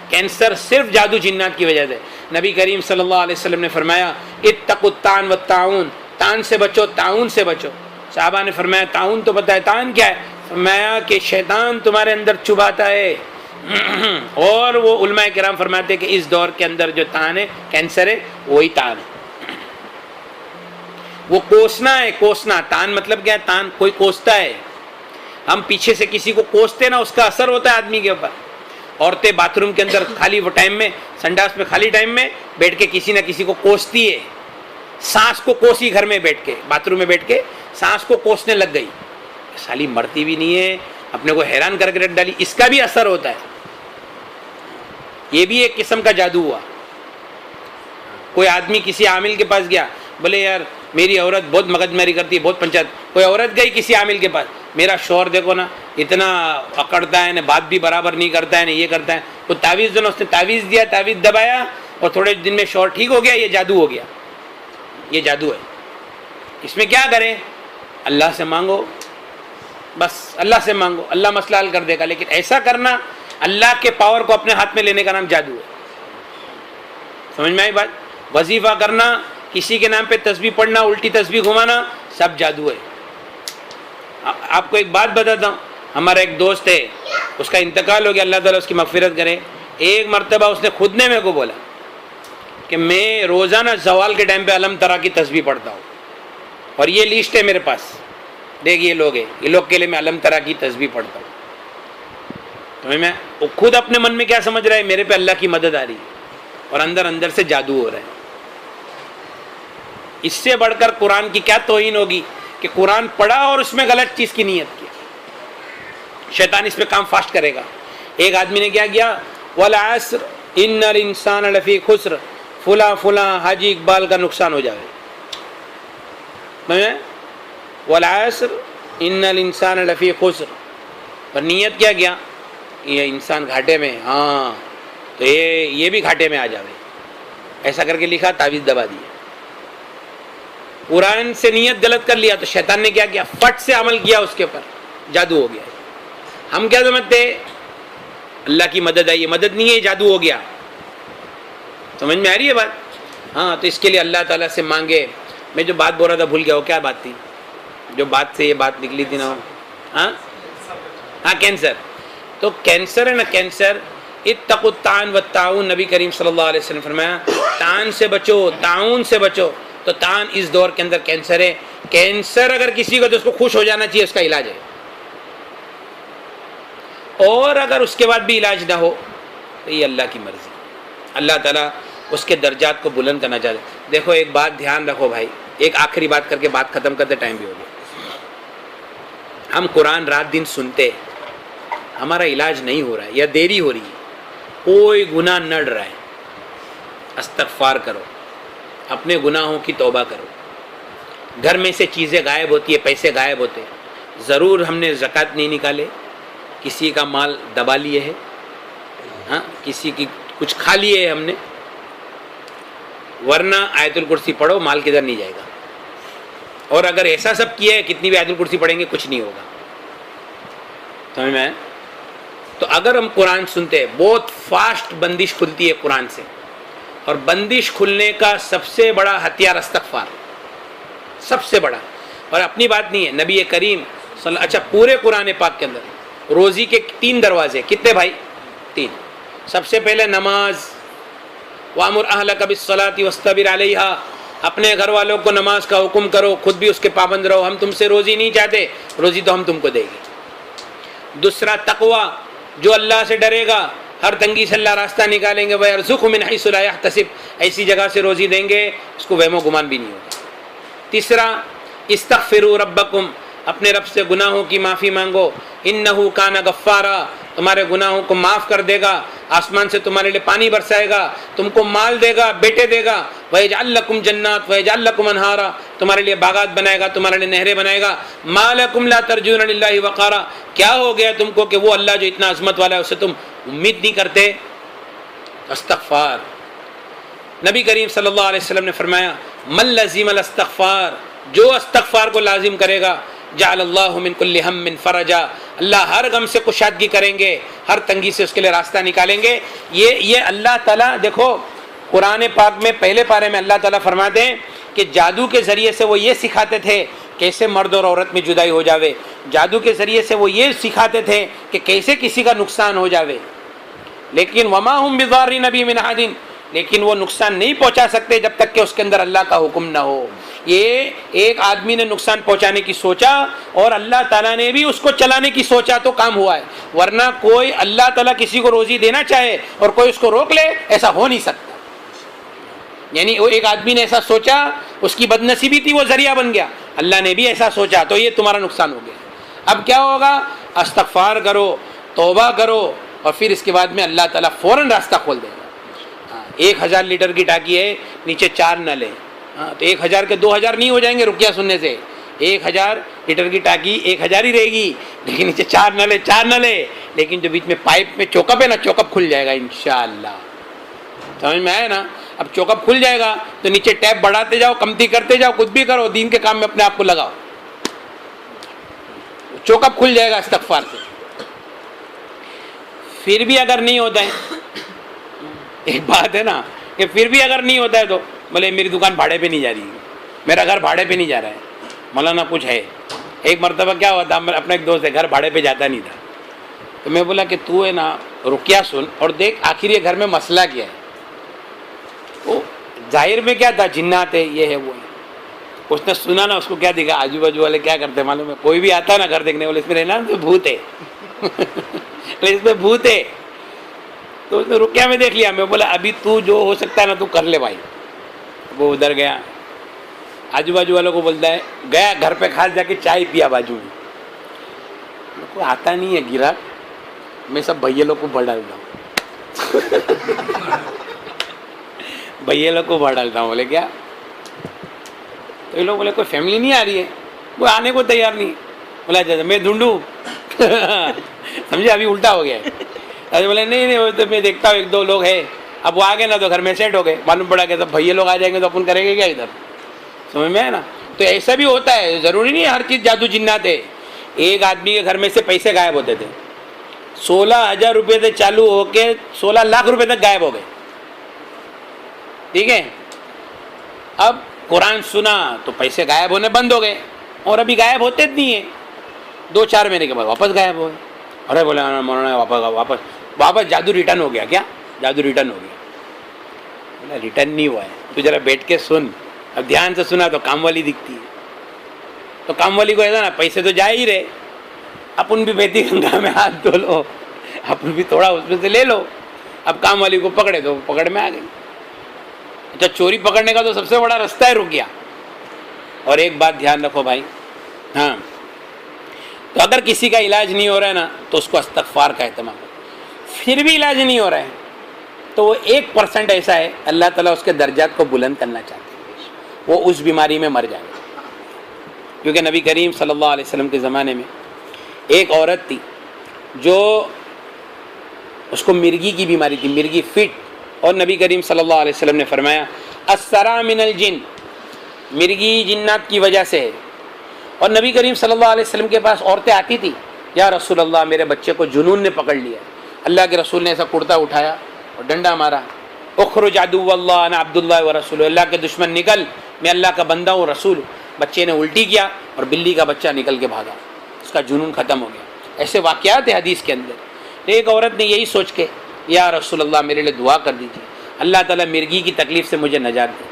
کینسر صرف جادو جنات کی وجہ سے۔ نبی کریم صلی اللہ علیہ وسلم نے فرمایا اتقوا الطاعن والطاعون، طاعن سے بچو، طاعون سے بچو۔ صحابہ نے فرمایا طاعون تو پتہ ہے، طاعن کیا ہے؟ فرمایا کہ شیطان تمہارے اندر چبھاتا ہے۔ اور وہ علماء کرام فرماتے ہیں کہ اس دور کے اندر جو طاعن ہے، کینسر ہے، وہی طاعن ہے۔ وہ کوسنا ہے، کوسنا۔ طاعن مطلب کیا ہے؟ طاعن کوئی کوستا ہے، ہم پیچھے سے کسی کو کوستے نا، اس کا اثر ہوتا ہے آدمی کے اوپر۔ عورتیں باتھ روم کے اندر خالی وہ ٹائم میں، سنڈاس میں خالی ٹائم میں بیٹھ کے کسی نہ کسی کو کوستی ہے۔ سانس کو کوسی گھر میں بیٹھ کے، باتھ روم میں بیٹھ کے سانس کو کوسنے لگ گئی، سالی مرتی بھی نہیں ہے، اپنے کو حیران کر کے رکھ ڈالی، اس کا بھی اثر ہوتا ہے۔ یہ بھی ایک قسم کا جادو ہوا۔ کوئی آدمی کسی عامل کے پاس گیا، بولے یار میری عورت بہت مغز ماری کرتی ہے، بہت پنچایت۔ کوئی عورت گئی کسی عامل کے پاس، میرا شوہر دیکھو نا اتنا اکڑتا ہے نا، بات بھی برابر نہیں کرتا ہے نا، یہ کرتا ہے۔ وہ تعویذ دونوں، اس نے تعویذ دیا، تعویذ دبایا اور تھوڑے دن میں شوہر ٹھیک ہو گیا۔ یہ جادو ہو گیا، یہ جادو ہے۔ اس میں کیا کریں؟ اللہ سے مانگو، بس اللہ سے مانگو، اللہ مسئلہ حل کر دے گا۔ لیکن ایسا کرنا، اللہ کے پاور کو اپنے ہاتھ میں لینے کا نام جادو ہے۔ سمجھ میں آئی بات؟ وظیفہ کرنا، کسی کے نام پہ تسبیح پڑھنا، الٹی تسبیح گھمانا، سب جادو ہے۔ آپ کو ایک بات بتاتا ہوں، ہمارا ایک دوست ہے، اس کا انتقال ہو گیا، اللہ تعالیٰ اس کی مغفرت کرے۔ ایک مرتبہ اس نے خود نے میرے کو بولا کہ میں روزانہ زوال کے ٹائم پہ علم ترا کی تسبیح پڑھتا ہوں، اور یہ لسٹ ہے میرے پاس، دیکھ یہ لوگ ہیں، یہ لوگ کے لیے میں علم ترا کی تسبیح پڑھتا ہوں۔ تو میں وہ خود اپنے من میں کیا سمجھ رہا ہے، میرے پہ اللہ کی مدد آ رہی ہے، اور اندر اندر سے جادو ہو رہا ہے۔ اس سے بڑھ کر قرآن کی کیا توہین ہوگی کہ قرآن پڑھا اور اس میں غلط چیز کی نیت کی۔ شیطان اس پہ کام فاسٹ کرے گا۔ ایک آدمی نے کیا کیا، والعصر ان الانسان لفی خسر، فلاں فلاں حاجی اقبال کا نقصان ہو جائے۔ والعصر ان الانسان لفی خسر، اور نیت کیا کیا، یہ انسان گھاٹے میں، ہاں تو یہ بھی گھاٹے میں آ جاوے، ایسا کر کے لکھا، تعویذ دبا دیا۔ قرآن سے نیت غلط کر لیا تو شیطان نے کیا کیا، فٹ سے عمل کیا اس کے اوپر، جادو ہو گیا۔ ہم کیا سمجھتے ہیں اللہ کی مدد ہے، یہ مدد نہیں ہے، یہ جادو ہو گیا۔ سمجھ میں آ رہی ہے بات؟ ہاں، تو اس کے لیے اللہ تعالیٰ سے مانگے۔ میں جو بات بول رہا تھا بھول گیا، وہ کیا بات تھی جو بات سے یہ بات نکلی تھی نا؟ ہاں کینسر۔ تو کینسر ہے نا، کینسر، اتقوا الطاعن والطاعون، نبی کریم صلی اللہ علیہ وسلم فرمایا طاعن سے بچو، طاعون سے بچو۔ تو طاعن اس دور کے اندر کینسر ہے۔ کینسر اگر کسی کو تو اس کو خوش ہو جانا چاہیے، اس کا علاج ہے۔ اور اگر اس کے بعد بھی علاج نہ ہو تو یہ اللہ کی مرضی، اللہ تعالیٰ اس کے درجات کو بلند کرنا چاہتے۔ دیکھو ایک بات دھیان رکھو بھائی، ایک آخری بات کر کے بات ختم کرتے، ٹائم بھی ہو گیا۔ ہم قرآن رات دن سنتے، ہمارا علاج نہیں ہو رہا ہے یا دیری ہو رہی ہے، کوئی گناہ نڑ رہا ہے، استغفار کرو، اپنے گناہوں کی توبہ کرو۔ گھر میں سے چیزیں غائب ہوتی ہے، پیسے غائب ہوتے ہیں، ضرور ہم نے زکوٰۃ نہیں نکالے، کسی کا مال دبا لیے ہے، ہاں کسی کی کچھ کھا لیے ہے ہم نے، ورنہ آیت الکرسی پڑھو، مال کدھر نہیں جائے گا۔ اور اگر ایسا سب کیا ہے، کتنی بھی آیت الکرسی پڑھیں گے کچھ نہیں ہوگا۔ سمجھ میں؟ تو اگر ہم قرآن سنتے ہیں، بہت فاسٹ بندش کھلتی ہے قرآن سے، اور بندش کھلنے کا سب سے بڑا ہتھیار استغفار، سب سے بڑا۔ اور اپنی بات نہیں ہے، نبی کریم اچھا پورے قرآن پاک کے اندر روزی کے 3 دروازے، کتنے بھائی؟ 3۔ سب سے پہلے نماز، وَأَمُرْ أَهْلَكَ بِالصَّلَاةِ وَاسْتَبِرْ عَلَيْهَا، اپنے گھر والوں کو نماز کا حکم کرو، خود بھی اس کے پابند رہو، ہم تم سے روزی نہیں چاہتے، روزی تو ہم تم کو دے گے۔ دوسرا تقوی، جو اللہ سے ڈرے گا ہر تنگی سے اللہ راستہ نکالیں گے، وَيَرْزُقْهُ مِنْ حَيْثُ لَا يَحْتَسِبْ، ایسی جگہ سے روزی دیں گے اس کو وہم و گمان بھی نہیں ہوگا۔ تیسرا استغفروا ربکم، اپنے رب سے گناہوں کی معافی مانگو، انہ کان غفارا، تمہارے گناہوں کو معاف کر دے گا، آسمان سے تمہارے لیے پانی برسائے گا، تم کو مال دے گا، بیٹے دے گا، وَيَجْعَلْ لَكُمْ جَنَّاتٍ وَيَجْعَلْ لَكُمْ أَنْهَارًا، تمہارے لیے باغات بنائے گا، تمہارے لیے نہریں بنائے گا۔ مَا لَكُمْ لَا تَرْجُونَ لِلَّهِ وَقَارًا، کیا ہو گیا تم کو کہ وہ اللہ جو اتنا عظمت والا ہے اسے تم امید نہیں کرتے؟ استغفار، نبی کریم صلی اللہ علیہ وسلم نے فرمایا من لزم الاستغفار، جو استغفار کو لازم کرے گا، جعل اللہ من کل ہم فرجا، اللہ ہر غم سے کشادگی کریں گے، ہر تنگی سے اس کے لیے راستہ نکالیں گے۔ یہ اللہ تعالیٰ، دیکھو قرآن پاک میں پہلے پارے میں اللہ تعالیٰ فرماتے ہیں کہ جادو کے ذریعے سے وہ یہ سکھاتے تھے کیسے مرد اور عورت میں جدائی ہو جاوے، جادو کے ذریعے سے وہ یہ سکھاتے تھے کہ کیسے کسی کا نقصان ہو جاوے، لیکن وما ہم بضارین بہ من احد، لیکن وہ نقصان نہیں پہنچا سکتے جب تک کہ اس کے اندر اللہ کا حکم نہ ہو۔ یہ ایک آدمی نے نقصان پہنچانے کی سوچا اور اللہ تعالیٰ نے بھی اس کو چلانے کی سوچا تو کام ہوا ہے، ورنہ کوئی اللہ تعالیٰ کسی کو روزی دینا چاہے اور کوئی اس کو روک لے، ایسا ہو نہیں سکتا۔ یعنی وہ ایک آدمی نے ایسا سوچا، اس کی بدنصیبی تھی، وہ ذریعہ بن گیا، اللہ نے بھی ایسا سوچا تو یہ تمہارا نقصان ہو گیا۔ اب کیا ہوگا؟ استغفار کرو، توبہ کرو، اور پھر اس کے بعد میں اللہ تعالیٰ فوراً راستہ کھول دے گا۔ 1000 لیٹر کی ٹانکی ہے، نیچے 4 نل ہے، تو 1000 کے 2000 نہیں ہو جائیں گے رقیہ سننے سے؟ 1000 لیٹر کی ٹانکی 1000 ہی رہے گی، لیکن نیچے 4 نل ہے، 4 نل ہے، لیکن جو بیچ میں پائپ میں چوکپ ہے نا، چوکپ کھل جائے گا انشاءاللہ۔ سمجھ میں آئے نا؟ اب چوکپ کھل جائے گا تو نیچے ٹیپ بڑھاتے جاؤ، کمتی کرتے جاؤ، کچھ بھی کرو، دین کے کام میں اپنے آپ کو لگاؤ، چوکپ کھل جائے گا استغفار سے۔ پھر بھی اگر نہیں ہوتا ہے، ایک بات ہے نا کہ پھر بھی اگر نہیں ہوتا ہے تو بولے میری دکان بھاڑے پہ نہیں جا رہی ہے، میرا گھر بھاڑے پہ نہیں جا رہا ہے، مولانا کچھ ہے۔ ایک مرتبہ کیا ہوا تھا، اپنا ایک دوست ہے، گھر بھاڑے پہ جاتا نہیں تھا، تو میں بولا کہ تو ہے نا رقیہ سن اور دیکھ آخر یہ گھر میں مسئلہ کیا ہے۔ وہ ظاہر میں کیا تھا، جنات ہے، یہ ہے وہ ہے۔ اس نے سنا نا، اس کو کیا دیکھا، آجو باجو والے کیا کرتے ہیں معلوم ہے، کوئی بھی آتا ہے نا گھر دیکھنے والے، اس میں رہنا تو بھوت ہے اس میں بھوت ہے، تو اس نے رقیہ میں دیکھ لیا۔ میں بولا ابھی تو جو ہو سکتا ہے نا تو کر لے بھائی۔ وہ ادھر گیا، آجو باجو والوں کو بولتا ہے، گیا گھر پہ خاص جا کے چائے پیا بازو میں، کوئی آتا نہیں ہے گرا، میں سب بھیا لوگ کو بڑھ ڈالتا ہوں بھیا لوگ کو بڑھ ڈالتا ہوں۔ بولے کیا؟ تو یہ لوگ بولے کوئی فیملی نہیں آ رہی ہے، وہ آنے کو تیار نہیں۔ بولا جیسے میں ڈھونڈوں سمجھے، ابھی الٹا ہو گیا ہے۔ ایسے بولے نہیں وہ تو میں دیکھتا ہوں 1-2 لوگ ہیں، اب وہ آ گئے نا تو گھر میں سیٹ ہو گئے، معلوم پڑا کہ سب بھیا لوگ آ جائیں گے تو اپن کریں گے کیا ادھر، سمجھ میں ہے نا؟ تو ایسا بھی ہوتا ہے، ضروری نہیں ہے ہر چیز جادو جنات ہے۔ ایک آدمی کے گھر میں سے پیسے غائب ہوتے تھے، 16,000 روپے سے چالو ہو کے 16 لاکھ روپے تک غائب ہو گئے، ٹھیک ہے؟ اب قرآن سنا تو پیسے غائب ہونے بند ہو گئے، اور ابھی غائب ہوتے نہیں ہیں، 2-4 مہینے کے بعد واپس غائب ہو گئے۔ ارے بولے مولانا واپس جادو ریٹرن ہو گیا۔ کیا جادو ریٹرن ہو گیا؟ بولا ریٹرن نہیں ہوا ہے، تو ذرا بیٹھ کے سن، اب دھیان سے سنا تو کام والی دکھتی ہے، تو کام والی کو ایسا نا پیسے تو جا ہی رہے، اپن بھی بہتی گنگا میں ہاتھ دھو لو، اپن بھی تھوڑا اس میں سے لے لو۔ اب کام والی کو پکڑے تو پکڑ میں آ گئی۔ اچھا چوری پکڑنے کا تو سب سے بڑا رستہ ہے رقیہ۔ اور ایک بات دھیان رکھو بھائی، ہاں، تو اگر کسی کا علاج نہیں ہو رہا ہے نا تو اس کو استغفار کا اہتمام کرو۔ پھر بھی علاج نہیں ہو رہا ہے تو وہ 1% ایسا ہے اللہ تعالیٰ اس کے درجات کو بلند کرنا چاہتے ہیں، وہ اس بیماری میں مر جائے گا۔ کیونکہ نبی کریم صلی اللہ علیہ وسلم کے زمانے میں ایک عورت تھی جو اس کو مرگی کی بیماری تھی، مرگی فٹ، اور نبی کریم صلی اللہ علیہ وسلم نے فرمایا السرا من الجن، مرگی جنات کی وجہ سے ہے۔ اور نبی کریم صلی اللہ علیہ وسلم کے پاس عورتیں آتی تھی، یا رسول اللہ میرے بچے کو جنون نے پکڑ لیا۔ اللہ کے رسول نے ایسا کرتا اٹھایا اور ڈنڈا مارا، اخرج عدو اللہ انا عبد اللہ و رسول، اللہ کے دشمن نکل، میں اللہ کا بندہ ہوں، رسول ہوں۔ بچے نے الٹی کیا اور بلی کا بچہ نکل کے بھاگا، اس کا جنون ختم ہو گیا۔ ایسے واقعات ہیں حدیث کے اندر۔ تو ایک عورت نے یہی سوچ کے یا رسول اللہ میرے لیے دعا کر دیجیے، اللہ تعالیٰ مرگی کی تکلیف سے مجھے نجات دے۔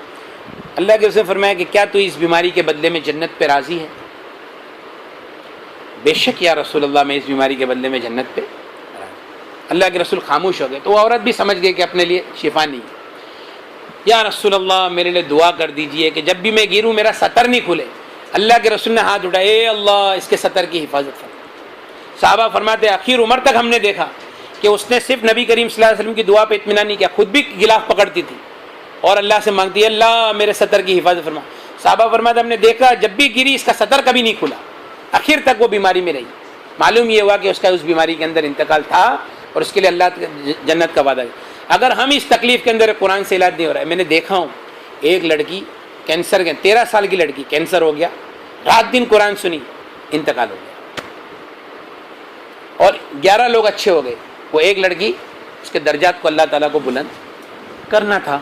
اللہ کے رسول نے فرمایا کہ کیا تو اس بیماری کے بدلے میں جنت پہ راضی ہے؟ بے شک یا رسول اللہ، میں اس بیماری کے بدلے میں جنت پہ راضی۔ اللہ کے رسول خاموش ہو گئے، تو وہ عورت بھی سمجھ گئی کہ اپنے لیے شفا نہیں ہے۔ یا رسول اللہ میرے لیے دعا کر دیجئے کہ جب بھی میں گروں میرا سطر نہیں کھلے۔ اللہ کے رسول نے ہاتھ اٹھائے، اے اللہ اس کے سطر کی حفاظت فرما۔ صحابہ فرماتے ہیں آخر عمر تک ہم نے دیکھا کہ اس نے صرف نبی کریم صلی اللہ علیہ وسلم کی دعا پہ اطمینان نہیں کیا، خود بھی غلاف پکڑتی تھی اور اللہ سے مانگتی ہے اللہ میرے سطر کی حفاظت فرما۔ صحابہ فرماتے ہم نے دیکھا جب بھی گری اس کا سطر کبھی نہیں کھلا، آخر تک وہ بیماری میں رہی۔ معلوم یہ ہوا کہ اس کا اس بیماری کے اندر انتقال تھا اور اس کے لیے اللہ جنت کا وعدہ ہے۔ اگر ہم اس تکلیف کے اندر قرآن سے علاج نہیں ہو رہا ہے، میں نے دیکھا ہوں ایک لڑکی کینسر کے 13 سال کی لڑکی کینسر ہو گیا، رات دن قرآن سنی، انتقال ہو گیا، اور 11 لوگ اچھے ہو گئے، وہ ایک لڑکی اس کے درجات کو اللہ تعالیٰ کو بلند کرنا تھا۔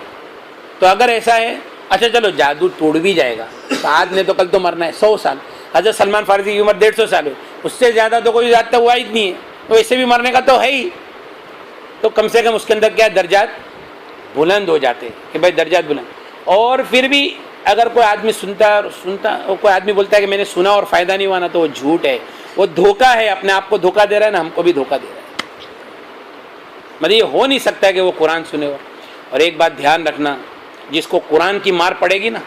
تو اگر ایسا ہے اچھا چلو جادو ٹوٹ بھی جائے گا، سعد نے تو کل تو مرنا ہے 100 سال، حضرت سلمان فارسی کی عمر 150 سال ہے، اس سے زیادہ تو کوئی زیادہ ہوا ہی نہیں ہے، تو اسے بھی مرنے کا تو ہے ہی، تو کم سے کم اس کے اندر کیا درجات بلند ہو جاتے ہیں کہ بھائی درجات بلند۔ اور پھر بھی اگر کوئی آدمی سنتا کوئی آدمی بولتا ہے کہ میں نے سنا اور فائدہ نہیں ہوا نا، تو وہ جھوٹ ہے، وہ دھوکہ ہے، اپنے آپ کو دھوکہ دے رہا ہے نا، ہم کو بھی دھوکہ دے رہا ہے۔ مطلب یہ ہو نہیں سکتا ہے کہ وہ قرآن سنے ہو۔ اور ایک بات دھیان رکھنا، جس کو قرآن کی مار پڑے گی نا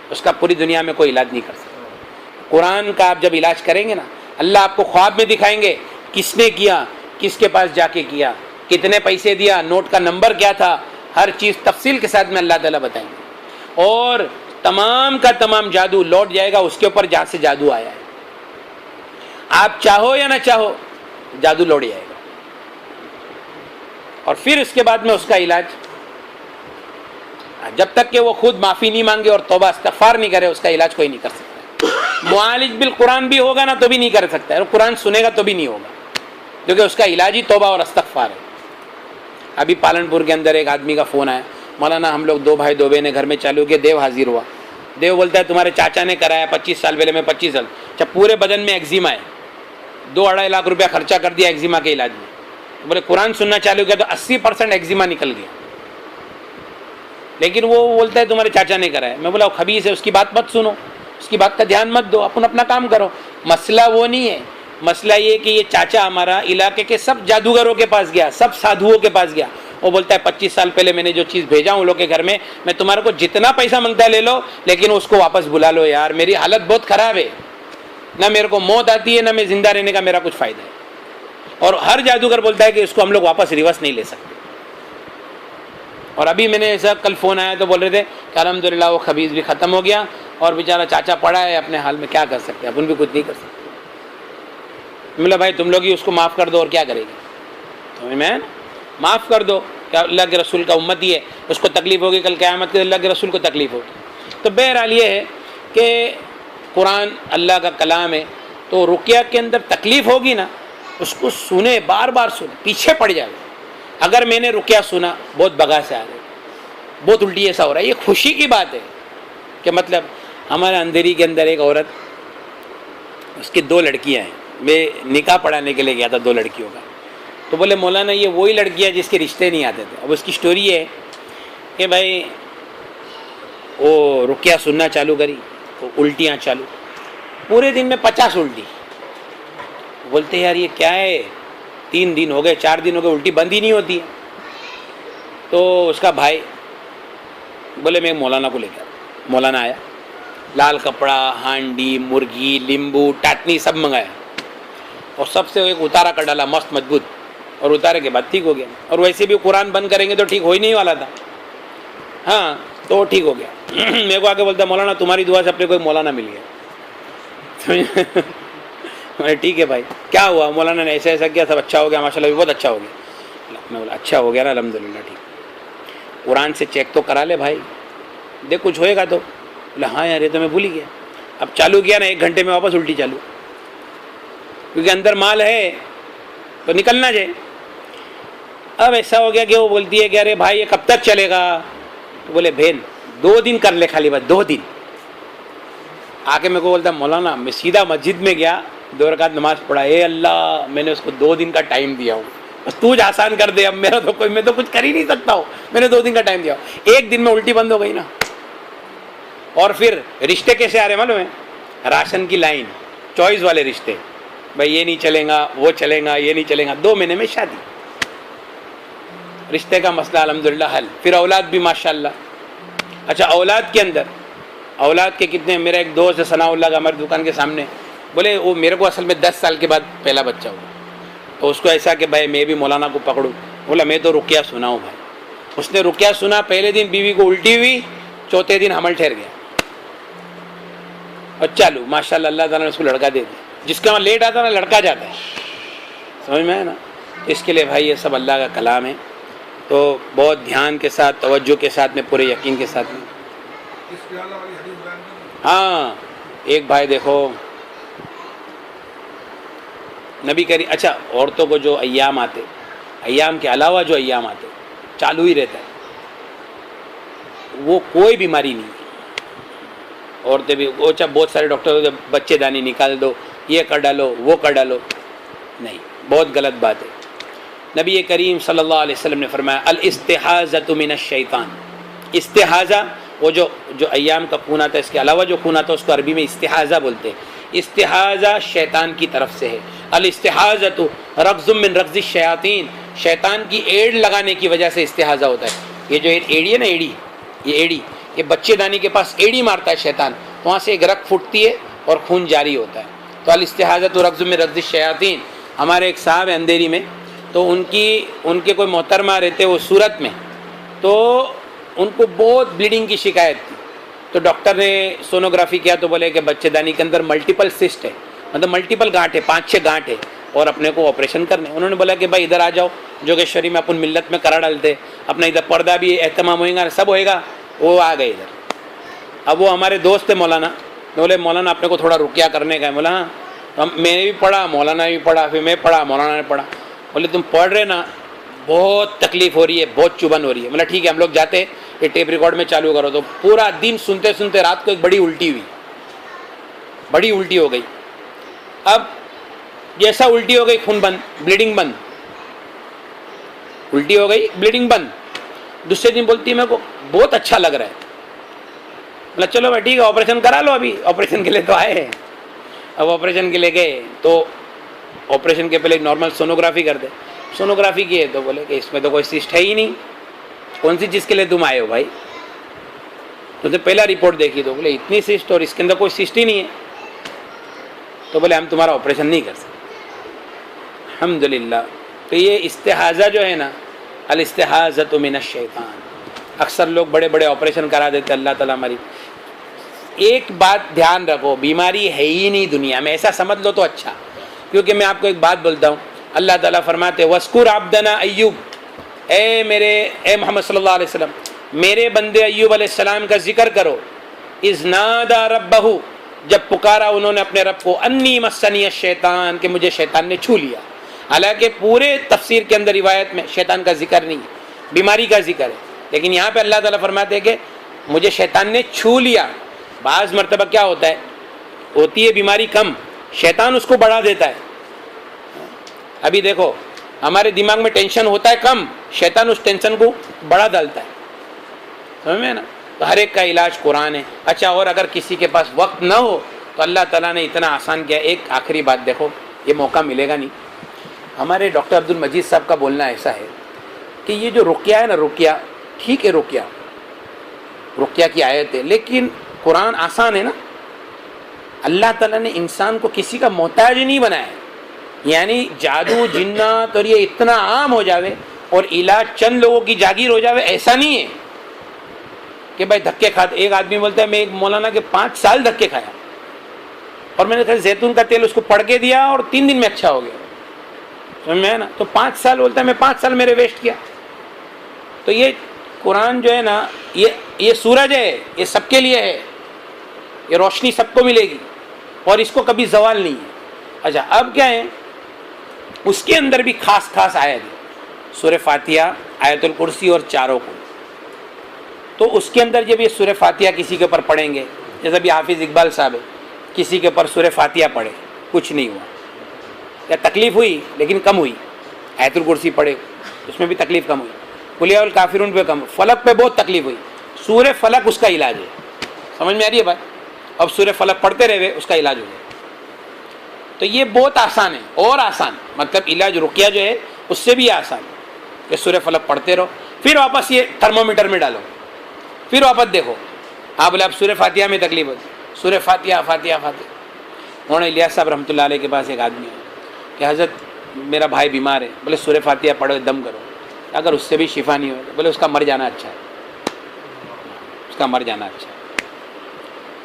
اس کا پوری دنیا میں کوئی علاج نہیں کر سکتا۔ قرآن کا آپ جب علاج کریں گے نا، اللہ آپ کو خواب میں دکھائیں گے کس نے کیا، کس کے پاس جا کے کیا، کتنے پیسے دیا، نوٹ کا نمبر کیا تھا، ہر چیز تفصیل کے ساتھ میں اللہ تعالیٰ بتائیں گے، اور تمام کا تمام جادو لوٹ جائے گا اس کے اوپر جہاں سے جادو آیا ہے۔ آپ چاہو یا نہ چاہو جادو لوٹ جائے گا، اور پھر اس کے بعد میں اس کا علاج جب تک کہ وہ خود معافی نہیں مانگے اور توبہ استغفار نہیں کرے اس کا علاج کوئی نہیں کر سکتا۔ معالج بالقرآن بھی ہوگا نا تو بھی نہیں کر سکتا ہے، اور قرآن سنے گا تو بھی نہیں ہوگا، کیونکہ اس کا علاج ہی توبہ اور استغفار ہے۔ ابھی پالنپور کے اندر ایک آدمی کا فون آیا، مولانا ہم لوگ 2 بھائی 2 بہنیں گھر میں چالو کیے، دیو حاضر ہوا، دیو بولتا ہے تمہارے چاچا نے کرایا 25 سال پہلے، میں 25 سال، اچھا پورے بدن میں ایگزیما ہے، 2-2.5 لاکھ روپیہ خرچہ کر دیا ایگزیما کے علاج میں۔ بولے قرآن سننا چالو کیا تو 80% ایگزیما نکل گیا، لیکن وہ بولتا ہے تمہارے چاچا نے کرایا۔ میں بولا وہ خبیث ہے، اس کی بات مت سنو، اس کی بات کا دھیان مت دو، اپنا کام کرو۔ مسئلہ وہ نہیں ہے، مسئلہ یہ کہ یہ چاچا ہمارا علاقے کے سب جادوگروں کے پاس گیا، سب سادھوؤں کے پاس گیا، وہ بولتا ہے 25 سال پہلے میں نے جو چیز بھیجا ہوں لوگ کے گھر میں تمہارے کو جتنا پیسہ مانگتا ہے لے لو، لیکن اس کو واپس بلا لو یار، میری حالت بہت خراب ہے، نہ میرے کو موت آتی ہے نہ میں زندہ رہنے کا میرا کچھ فائدہ ہے۔ اور ہر جادوگر بولتا ہے کہ اس کو ہم لوگ واپس ریورس نہیں لے سکتے۔ اور ابھی میں نے ایسا کل فون آیا تو بول رہے تھے کہ الحمدللہ وہ خبیث بھی ختم ہو گیا اور بیچارہ چاچا پڑا ہے اپنے حال میں، کیا کر سکتے ہیں، اپن بھی کچھ نہیں کر سکتے۔ بولا بھائی تم لوگ ہی اس کو معاف کر دو اور کیا کرے گی، تو میں معاف کر دو کہ اللہ کے رسول کا امتی ہے، اس کو تکلیف ہوگی کل قیامت کے اللہ کے رسول کو تکلیف ہوگی۔ تو بہرحال یہ ہے کہ قرآن اللہ کا کلام ہے، تو رقیہ کے اندر تکلیف ہوگی نا اس کو سنے، بار بار سنے، پیچھے پڑ جائے۔ اگر میں نے رقیہ سنا بہت بگا سے آ رہے، بہت الٹی ایسا ہو رہا ہے، یہ خوشی کی بات ہے کہ مطلب ہمارے اندھیری کے اندر ایک عورت، اس کی 2 لڑکیاں ہیں، میں نکاح پڑھانے کے لیے گیا تھا 2 لڑکیوں کا، تو بولے مولانا یہ وہی لڑکی ہے جس کے رشتے نہیں آتے تھے۔ اب اس کی سٹوری ہے کہ بھائی وہ رقیہ سننا چالو کری، وہ الٹیاں چالو، پورے دن میں 50 الٹی۔ بولتے یار یہ کیا ہے، 3 دن ہو گئے 4 دن ہو گئے الٹی بند ہی نہیں ہوتی ہے۔ تو اس کا بھائی بولے میں مولانا کو لے کے آیا، مولانا آیا، لال کپڑا، ہانڈی، مرغی، لیمبو، ٹاٹنی سب منگایا، اور سب سے ایک اتارا کر ڈالا مست مضبوط، اور اتارے کے بعد ٹھیک ہو گیا۔ اور ویسے بھی قرآن بند کریں گے تو ٹھیک ہو ہی نہیں والا تھا، ہاں تو وہ ٹھیک ہو گیا۔ میرے کو آگے بولتا مولانا تمہاری دعا سے اپنے کوئی مولانا مل گیا۔ ٹھیک ہے بھائی کیا ہوا، مولانا نے ایسا ایسا کیا، سب اچھا ہو گیا ماشاء اللہ، بہت اچھا ہو گیا۔ میں بولا اچھا ہو گیا نا الحمدللہ، ٹھیک، قرآن سے چیک تو کرا لے بھائی، دیکھ کچھ ہوئے گا تو۔ بولا ہاں یار یہ تو میں بھول ہی گیا۔ اب چالو کیا نا 1 گھنٹے میں واپس الٹی چالو، کیونکہ اندر مال ہے تو نکلنا جائے۔ اب ایسا ہو گیا کہ وہ بولتی ہے کہ ارے بھائی یہ کب تک چلے گا، تو بولے بہن 2 دن کر لے خالی بات، 2 دن۔ آ کے میرے کو بولتا مولانا، میں سیدھا مسجد میں گیا، 2 رکعت نماز پڑھا، اے اللہ میں نے اس کو 2 دن کا ٹائم دیا ہوں، بس تو آسان کر دے، اب میرا تو کوئی، میں تو کچھ کر ہی نہیں سکتا ہوں، میں نے 2 دن کا ٹائم دیا، 1 دن میں الٹی بند ہو گئی نا۔ اور پھر رشتے کیسے آ رہے معلوم ہے؟ راشن کی لائن، چوائس والے رشتے، بھائی یہ نہیں چلے گا، وہ چلے گا، یہ نہیں چلے گا، 2 مہینے میں شادی، رشتے کا مسئلہ الحمدللہ حل۔ پھر اولاد بھی ماشاءاللہ۔ اچھا اولاد کے اندر، اولاد کے کتنے، میرا ایک دوست ہے ثناء اللہ کا ہماری دکان کے سامنے، بولے وہ میرے کو اصل میں 10 سال کے بعد پہلا بچہ ہوا، تو اس کو ایسا کہ بھائی میں بھی مولانا کو پکڑوں، بولا میں تو رقیہ سنا ہوں بھائی۔ اس نے رقیہ سنا، پہلے دن بیوی کو الٹی ہوئی، چوتھے دن حمل ٹھہر گیا، اور چالو ماشاءاللہ اللہ تعالیٰ نے اس کو لڑکا دے دیا۔ جس کا وہاں لیٹ آتا ہے نا، لڑکا جاتا ہے، سمجھ میں ہے نا؟ اس کے لیے بھائی یہ سب اللہ کا کلام ہے، تو بہت دھیان کے ساتھ، توجہ کے ساتھ میں، پورے یقین کے ساتھ میں۔ ہاں ایک بھائی دیکھو نبی کریم، اچھا عورتوں کو جو ایام آتے، ایام کے علاوہ جو ایام آتے چالو ہی رہتا ہے، وہ کوئی بیماری نہیں۔ عورتیں بھی، اچھا بہت سارے ڈاکٹر بچے دانی نکال دو، یہ کر ڈالو، وہ کر ڈالو، نہیں، بہت غلط بات ہے۔ نبی کریم صلی اللہ علیہ وسلم نے فرمایا الاستحاضۃ من الشیطان، استحاضہ وہ جو ایام کا خون آتا ہے، اس کے علاوہ جو خون آتا ہے اس کو عربی میں استحاضہ بولتے ہیں۔ استحاضہ شیطان کی طرف سے ہے۔ الاستحاضۃ رغز من رغز الشیاطین، شیطان کی ایڑ لگانے کی وجہ سے استحاضہ ہوتا ہے۔ یہ جو ایڑی ہے نا، ایڑی، یہ ایڑی، یہ بچے دانی کے پاس ایڑی مارتا ہے شیطان، وہاں سے ایک رگ پھوٹتی ہے اور خون جاری ہوتا ہے۔ تو الاستحاضۃ رغز من رغز الشیاطین۔ ہمارے ایک صاحب ہیں اندھیری میں، تو ان کے کوئی محترمہ رہتے وہ صورت میں، تو ان کو بہت بلیڈنگ کی شکایت تھی، تو ڈاکٹر نے سونوگرافی کیا تو بولے کہ بچے دانی کے اندر ملٹیپل سسٹ ہے، مطلب ملٹیپل گانٹ ہے، 5-6 گانٹ ہے، اور اپنے کو آپریشن کرنے۔ انہوں نے بولا کہ بھائی ادھر آ جاؤ، جوگیشوری میں اپن ملت میں کرا ڈالتے، اپنا ادھر پردہ بھی اہتمام ہوئے گا، سب ہوئے گا۔ وہ آ گئے ادھر۔ اب وہ ہمارے دوست تھے مولانا، بولے مولانا اپنے کو تھوڑا رقیہ کرنے کا ہے۔ بولا ہاں، میں نے بھی پڑھا، مولانا بھی پڑھا، پھر میں پڑھا، مولانا نے پڑھا۔ بولے تم پڑھ رہے نا، بہت تکلیف ہو رہی ہے، بہت چبھن ہو رہی ہے۔ بولا ٹھیک ہے، ہم لوگ جاتے ہیں، یہ ٹیپ ریکارڈ میں چالو کرو۔ تو پورا دن سنتے سنتے رات کو ایک بڑی الٹی ہوئی، بڑی الٹی ہو گئی۔ اب جیسا الٹی ہو گئی، خون بند، بلیڈنگ بند، الٹی ہو گئی، بلیڈنگ بند۔ دوسرے دن بولتی ہے میرے کو بہت اچھا لگ رہا ہے۔ بولا چلو بھائی ٹھیک ہے، آپریشن کرا لو، ابھی آپریشن کے لیے تو آئے ہیں۔ اب آپریشن کے لیے گئے تو آپریشن کے پہلے نارمل سونوگرافی کر دے، سونوگرافی کی ہے تو بولے کہ اس میں تو کوئی سسٹ ہے ہی نہیں۔ کون سی چیز کے لیے تم آئے ہو بھائی؟ تو پہلا رپورٹ دیکھی تو بولے اتنی سسٹ، اور اس کے اندر کوئی سسٹ ہی نہیں ہے۔ تو بولے ہم تمہارا آپریشن نہیں کر سکتے۔ الحمدللہ۔ تو یہ استحاضہ جو ہے نا، الاستحاضۃ من الشیطان، اکثر لوگ بڑے بڑے آپریشن کرا دیتے، اللہ تعالیٰ ہماری۔ ایک بات دھیان رکھو، بیماری ہے ہی نہیں دنیا میں، ایسا سمجھ لو تو اچھا، کیونکہ میں آپ کو ایک بات بولتا ہوں، اللہ تعالیٰ فرماتے وَاذْكُرْ عَبْدَنَا ایوب، اے محمد صلی اللہ علیہ وسلم، میرے بندے ایوب علیہ السلام کا ذکر کرو، اذ نادى ربہ، جب پکارا انہوں نے اپنے رب کو، انی مسنی الشیطان، کہ مجھے شیطان نے چھو لیا۔ حالانکہ پورے تفسیر کے اندر روایت میں شیطان کا ذکر نہیں ہے، بیماری کا ذکر ہے، لیکن یہاں پہ اللہ تعالیٰ فرماتے ہیں کہ مجھے شیطان نے چھو لیا۔ بعض مرتبہ کیا ہوتا ہے، ہوتی ہے بیماری کم، شیطان اس کو بڑھا دیتا ہے۔ ابھی دیکھو ہمارے دماغ میں ٹینشن ہوتا ہے کم، شیطان اس ٹینشن کو بڑھا ڈالتا ہے، سمجھ میں نا؟ تو ہر ایک کا علاج قرآن ہے۔ اچھا، اور اگر کسی کے پاس وقت نہ ہو تو اللہ تعالیٰ نے اتنا آسان کیا۔ ایک آخری بات دیکھو، یہ موقع ملے گا نہیں، ہمارے ڈاکٹر عبد المجید صاحب کا بولنا ایسا ہے کہ یہ جو رقیہ ہے نا، رقیہ ٹھیک ہے، رقیہ کی آیت ہے، لیکن قرآن آسان ہے نا۔ اللہ تعالیٰ نے انسان کو کسی کا محتاج نہیں بنایا ہے، یعنی جادو جنات اور یہ اتنا عام ہو جاوے اور علاج چند لوگوں کی جاگیر ہو جاوے، ایسا نہیں ہے کہ بھائی دھکے کھاتے۔ ایک آدمی بولتا ہے میں ایک مولانا کے 5 سال دھکے کھایا، اور میں نے کہا زیتون کا تیل اس کو پڑھ کے دیا اور 3 دن میں اچھا ہو گیا، سمجھ میں ہے نا؟ تو 5 سال بولتا ہے میں 5 سال میرے ویسٹ کیا۔ تو یہ قرآن جو ہے نا، یہ سورج ہے، یہ سب کے لیے ہے، یہ روشنی سب کو ملے گی اور اس کو کبھی زوال نہیں ہے۔ اچھا اب کیا ہے، اس کے اندر بھی خاص خاص آیت ہے، سورہ فاتحہ، آیت الکرسی اور چاروں کو۔ تو اس کے اندر جب یہ سورہ فاتحہ کسی کے اوپر پڑھیں گے، جیسا بھی حافظ اقبال صاحب ہے، کسی کے اوپر سورہ فاتحہ پڑھے، کچھ نہیں ہوا، یا تکلیف ہوئی لیکن کم ہوئی، آیت الکرسی پڑھے اس میں بھی تکلیف کم ہوئی, قل یا الکافرون پہ کم, فلق پہ بہت تکلیف ہوئی, سورہ فلق اس کا علاج ہے. سمجھ میں آ رہی ہے بات؟ اب سورہ فلق پڑھتے رہے اس کا علاج ہو جائے. تو یہ بہت آسان ہے, اور آسان مطلب علاج رقیہ جو ہے اس سے بھی آسان کہ سورہ فلق پڑھتے رہو, پھر واپس یہ تھرمومیٹر میں ڈالو, پھر واپس دیکھو. آپ بولے اب سورہ فاتحہ میں تکلیف ہوتی, سورہ فاتحہ فاتحہ فاتحہ. مولانا الیاس صاحب رحمۃ اللہ علیہ کے پاس ایک آدمی ہے کہ حضرت میرا بھائی بیمار ہے, بولے سورہ فاتحہ پڑھو دم کرو, اگر اس سے بھی شفا نہیں ہو بولے اس کا مر جانا اچھا ہے, اس کا مر جانا اچھا ہے.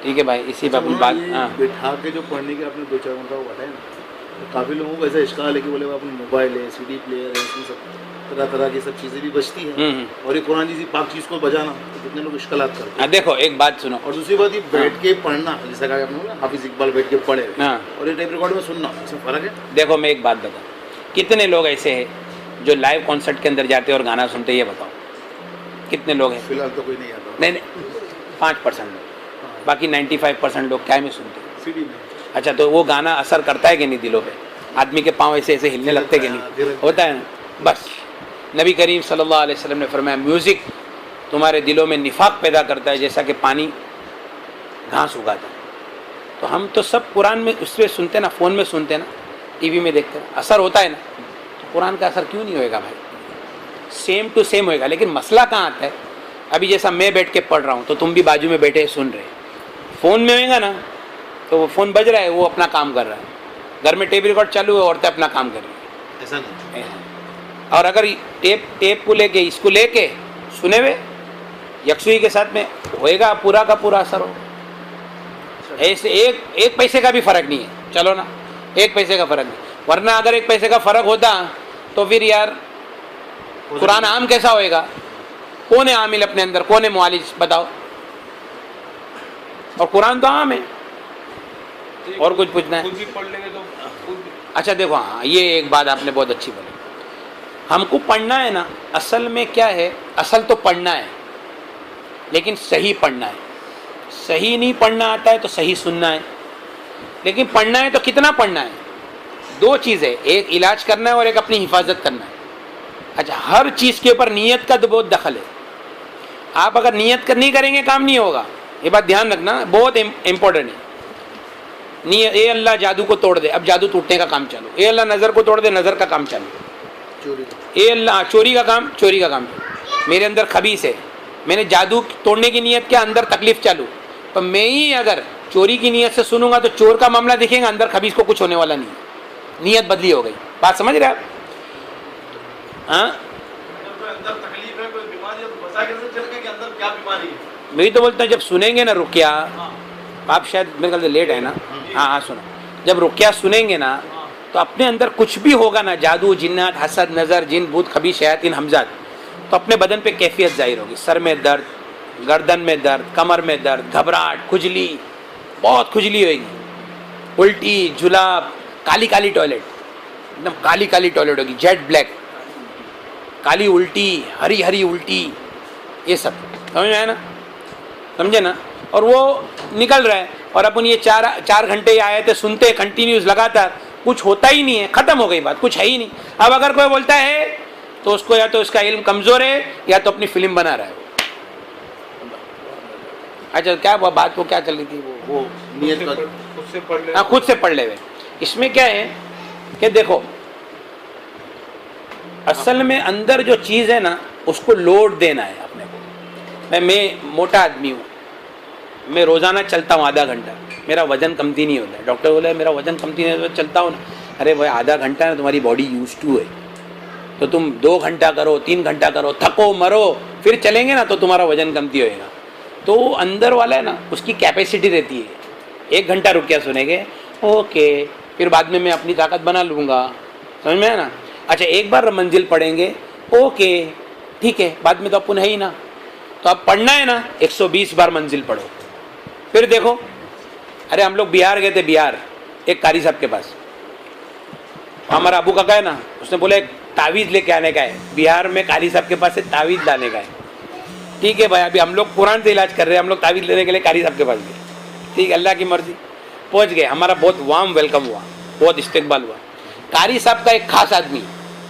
ٹھیک ہے بھائی, اسی پر بات. ہاں بٹھا کے جو پڑھنے کے آپ نے 2-4 گھنٹہ وہ بتایا نا, کافی لوگوں کو ایسا اشکال ہے کہ بولے اپنے موبائل ہے, CD پلیئر ہے, اس میں سب طرح طرح کی سب چیزیں بھی بچتی ہیں, اور یہ قرآن جیسی پاک چیز کو بجانا تو کتنے لوگ اشکالات کرتے ہیں. دیکھو ایک بات سنو, اور دوسری بات یہ بیٹھ کے پڑھنا, جیسا کہ آپ نے بولا حافظ اقبال بیٹھ کے پڑھے اور یہ ٹیپ ریکارڈ میں سننا, اس میں فرق ہے. دیکھو میں ایک بات بتاؤں, کتنے لوگ ایسے ہیں جو لائیو کانسرٹ کے اندر جاتے اور گانا سنتے, یہ بتاؤ کتنے لوگ ہیں؟ فی الحال تو کوئی نہیں آتا. نہیں 5% لوگ, باقی 95% لوگ کیا میں سنتے ہیں؟ CD میں. اچھا تو وہ گانا اثر کرتا ہے کہ نہیں دلوں پہ؟ آدمی کے پاؤں ایسے ایسے ہلنے لگتے کہ نہیں ہوتا ہے نا. بس نبی کریم صلی اللہ علیہ وسلم نے فرمایا میوزک تمہارے دلوں میں نفاق پیدا کرتا ہے جیسا کہ پانی گھاس اگاتا ہے. تو ہم تو سب قرآن میں اس پہ سنتے نا, فون میں سنتے نا, ٹی وی میں دیکھتے نا, اثر ہوتا ہے نا. تو قرآن کا اثر کیوں نہیں ہوئے گا بھائی؟ سیم ٹو سیم ہوئے گا. لیکن مسئلہ کہاں آتا ہے؟ ابھی جیسا میں بیٹھ کے پڑھ رہا ہوں تو تم بھی بازو میں بیٹھے سن رہے, فون میں ہوئے گا نا تو وہ فون بج رہا ہے, وہ اپنا کام کر رہا ہے, گھر میں ٹیپ ریکارڈ چالو ہے, عورتیں اپنا کام کر رہی ہیں. ایسا نہیں. اور اگر ٹیپ کو لے کے اس کو لے کے سنے ہوئے یکسوئی کے ساتھ میں ہوئے گا, پورا کا پورا اثر ہوگا. ایسے ایک پیسے کا بھی فرق نہیں ہے, چلو نا ایک پیسے کا فرق نہیں, ورنہ اگر ایک پیسے کا فرق ہوتا تو پھر یار قرآن عام کیسا ہوئے گا؟ کون ہے عامل اپنے اندر, کون ہے معالج بتاؤ؟ اور قرآن تو عام ہے. اور کچھ پوچھنا ہے؟ اچھا دیکھو, ہاں یہ ایک بات آپ نے بہت اچھی بولی. ہم کو پڑھنا ہے نا, اصل میں کیا ہے, اصل تو پڑھنا ہے لیکن صحیح پڑھنا ہے. صحیح نہیں پڑھنا آتا ہے تو صحیح سننا ہے. لیکن پڑھنا ہے تو کتنا پڑھنا ہے؟ 2 چیزیں, ایک علاج کرنا ہے اور ایک اپنی حفاظت کرنا ہے. اچھا ہر چیز کے اوپر نیت کا تو بہت دخل ہے. آپ اگر نیت نہیں کریں گے کام نہیں ہوگا, یہ بات دھیان رکھنا, بہت امپورٹنٹ ہے. نیت, اے اللہ جادو کو توڑ دے, اب جادو ٹوٹنے کا کام چالو. اے اللہ نظر کو توڑ دے, نظر کا کام چالو. اے اللہ چوری کا کام چالو. میرے اندر خبیث ہے, میں نے جادو توڑنے کی نیت کیا, اندر تکلیف چالو. تو میں ہی اگر چوری کی نیت سے سنوں گا تو چور کا معاملہ دیکھیں گا, اندر خبیث کو کچھ ہونے والا نہیں. نیت بدلی ہو گئی. بات سمجھ رہے آپ؟ ہاں میں تو بولتا ہوں جب سنیں گے نا رقیہ, آپ شاید میرے خیال سے لیٹ ہے نا, ہاں سنو, جب رقیہ سنیں گے نا تو اپنے اندر کچھ بھی ہوگا نا, جادو جنات حسد نظر جن بھوت خبیث شیاطین حمزات, تو اپنے بدن پہ کیفیت ظاہر ہوگی. سر میں درد, گردن میں درد, کمر میں درد, گھبراہٹ, کھجلی, بہت کھجلی ہوئے گی, الٹی, جلاب, کالی کالی ٹوائلٹ, ایک دم کالی کالی ٹوائلٹ ہوگی, جیٹ بلیک, کالی الٹی, ہری ہری الٹی, یہ سب سمجھ میں آیا نا, سمجھے نا. اور وہ نکل رہا ہے اور اپن یہ 4 گھنٹے آئے تھے سنتے کنٹینیوز لگاتار, کچھ ہوتا ہی نہیں ہے, ختم ہو گئی بات, کچھ ہے ہی نہیں. اب اگر کوئی بولتا ہے تو اس کو یا تو اس کا علم کمزور ہے یا تو اپنی فلم بنا رہا ہے. اچھا کیا بات وہ کیا چل رہی تھی, وہ نیت خود سے پڑھ لے ہوئے. اس میں کیا ہے کہ دیکھو اصل میں اندر جو چیز ہے نا اس کو لوڈ دینا ہے اپنے کو. میں موٹا آدمی ہوں, میں روزانہ چلتا ہوں آدھا گھنٹہ, میرا وزن کمتی نہیں ہوتا ہے. ڈاکٹر بولے میرا وزن کمتی نہیں ہوتا, چلتا ہوں نا. ارے بھائی آدھا گھنٹہ نا تمہاری باڈی یوز ٹو ہے, تو تم 2 گھنٹہ کرو, 3 گھنٹہ کرو, تھکو مرو, پھر چلیں گے نا تو تمہارا وزن کمتی ہوئے گا. تو اندر والا ہے نا اس کی کیپیسٹی رہتی ہے. 1 گھنٹہ رکیا سنیں گے, اوکے, پھر بعد میں اپنی طاقت بنا لوں گا, سمجھ میں ہے نا. اچھا ایک بار منزل پڑھیں گے, اوکے ٹھیک ہے, بعد میں تو اپن ہے ہی نا. تو اب پڑھنا ہے نا 120 بار منزل پڑھو. پھر دیکھو, ارے ہم لوگ بہار گئے تھے, بہار ایک قاری صاحب کے پاس, ہمارا ابو کا ہے نا, اس نے بولے ایک تعویذ لے کے آنے کا ہے. بہار میں قاری صاحب کے پاس سے تعویذ لانے کا ہے. ٹھیک ہے بھائی, ابھی ہم لوگ قرآن سے علاج کر رہے ہیں, ہم لوگ تعویذ لینے کے لیے قاری صاحب کے پاس گئے. ٹھیک ہے, اللہ کی مرضی پہنچ گئے. ہمارا بہت وارم ویلکم ہوا, بہت استقبال ہوا. قاری صاحب کا ایک خاص آدمی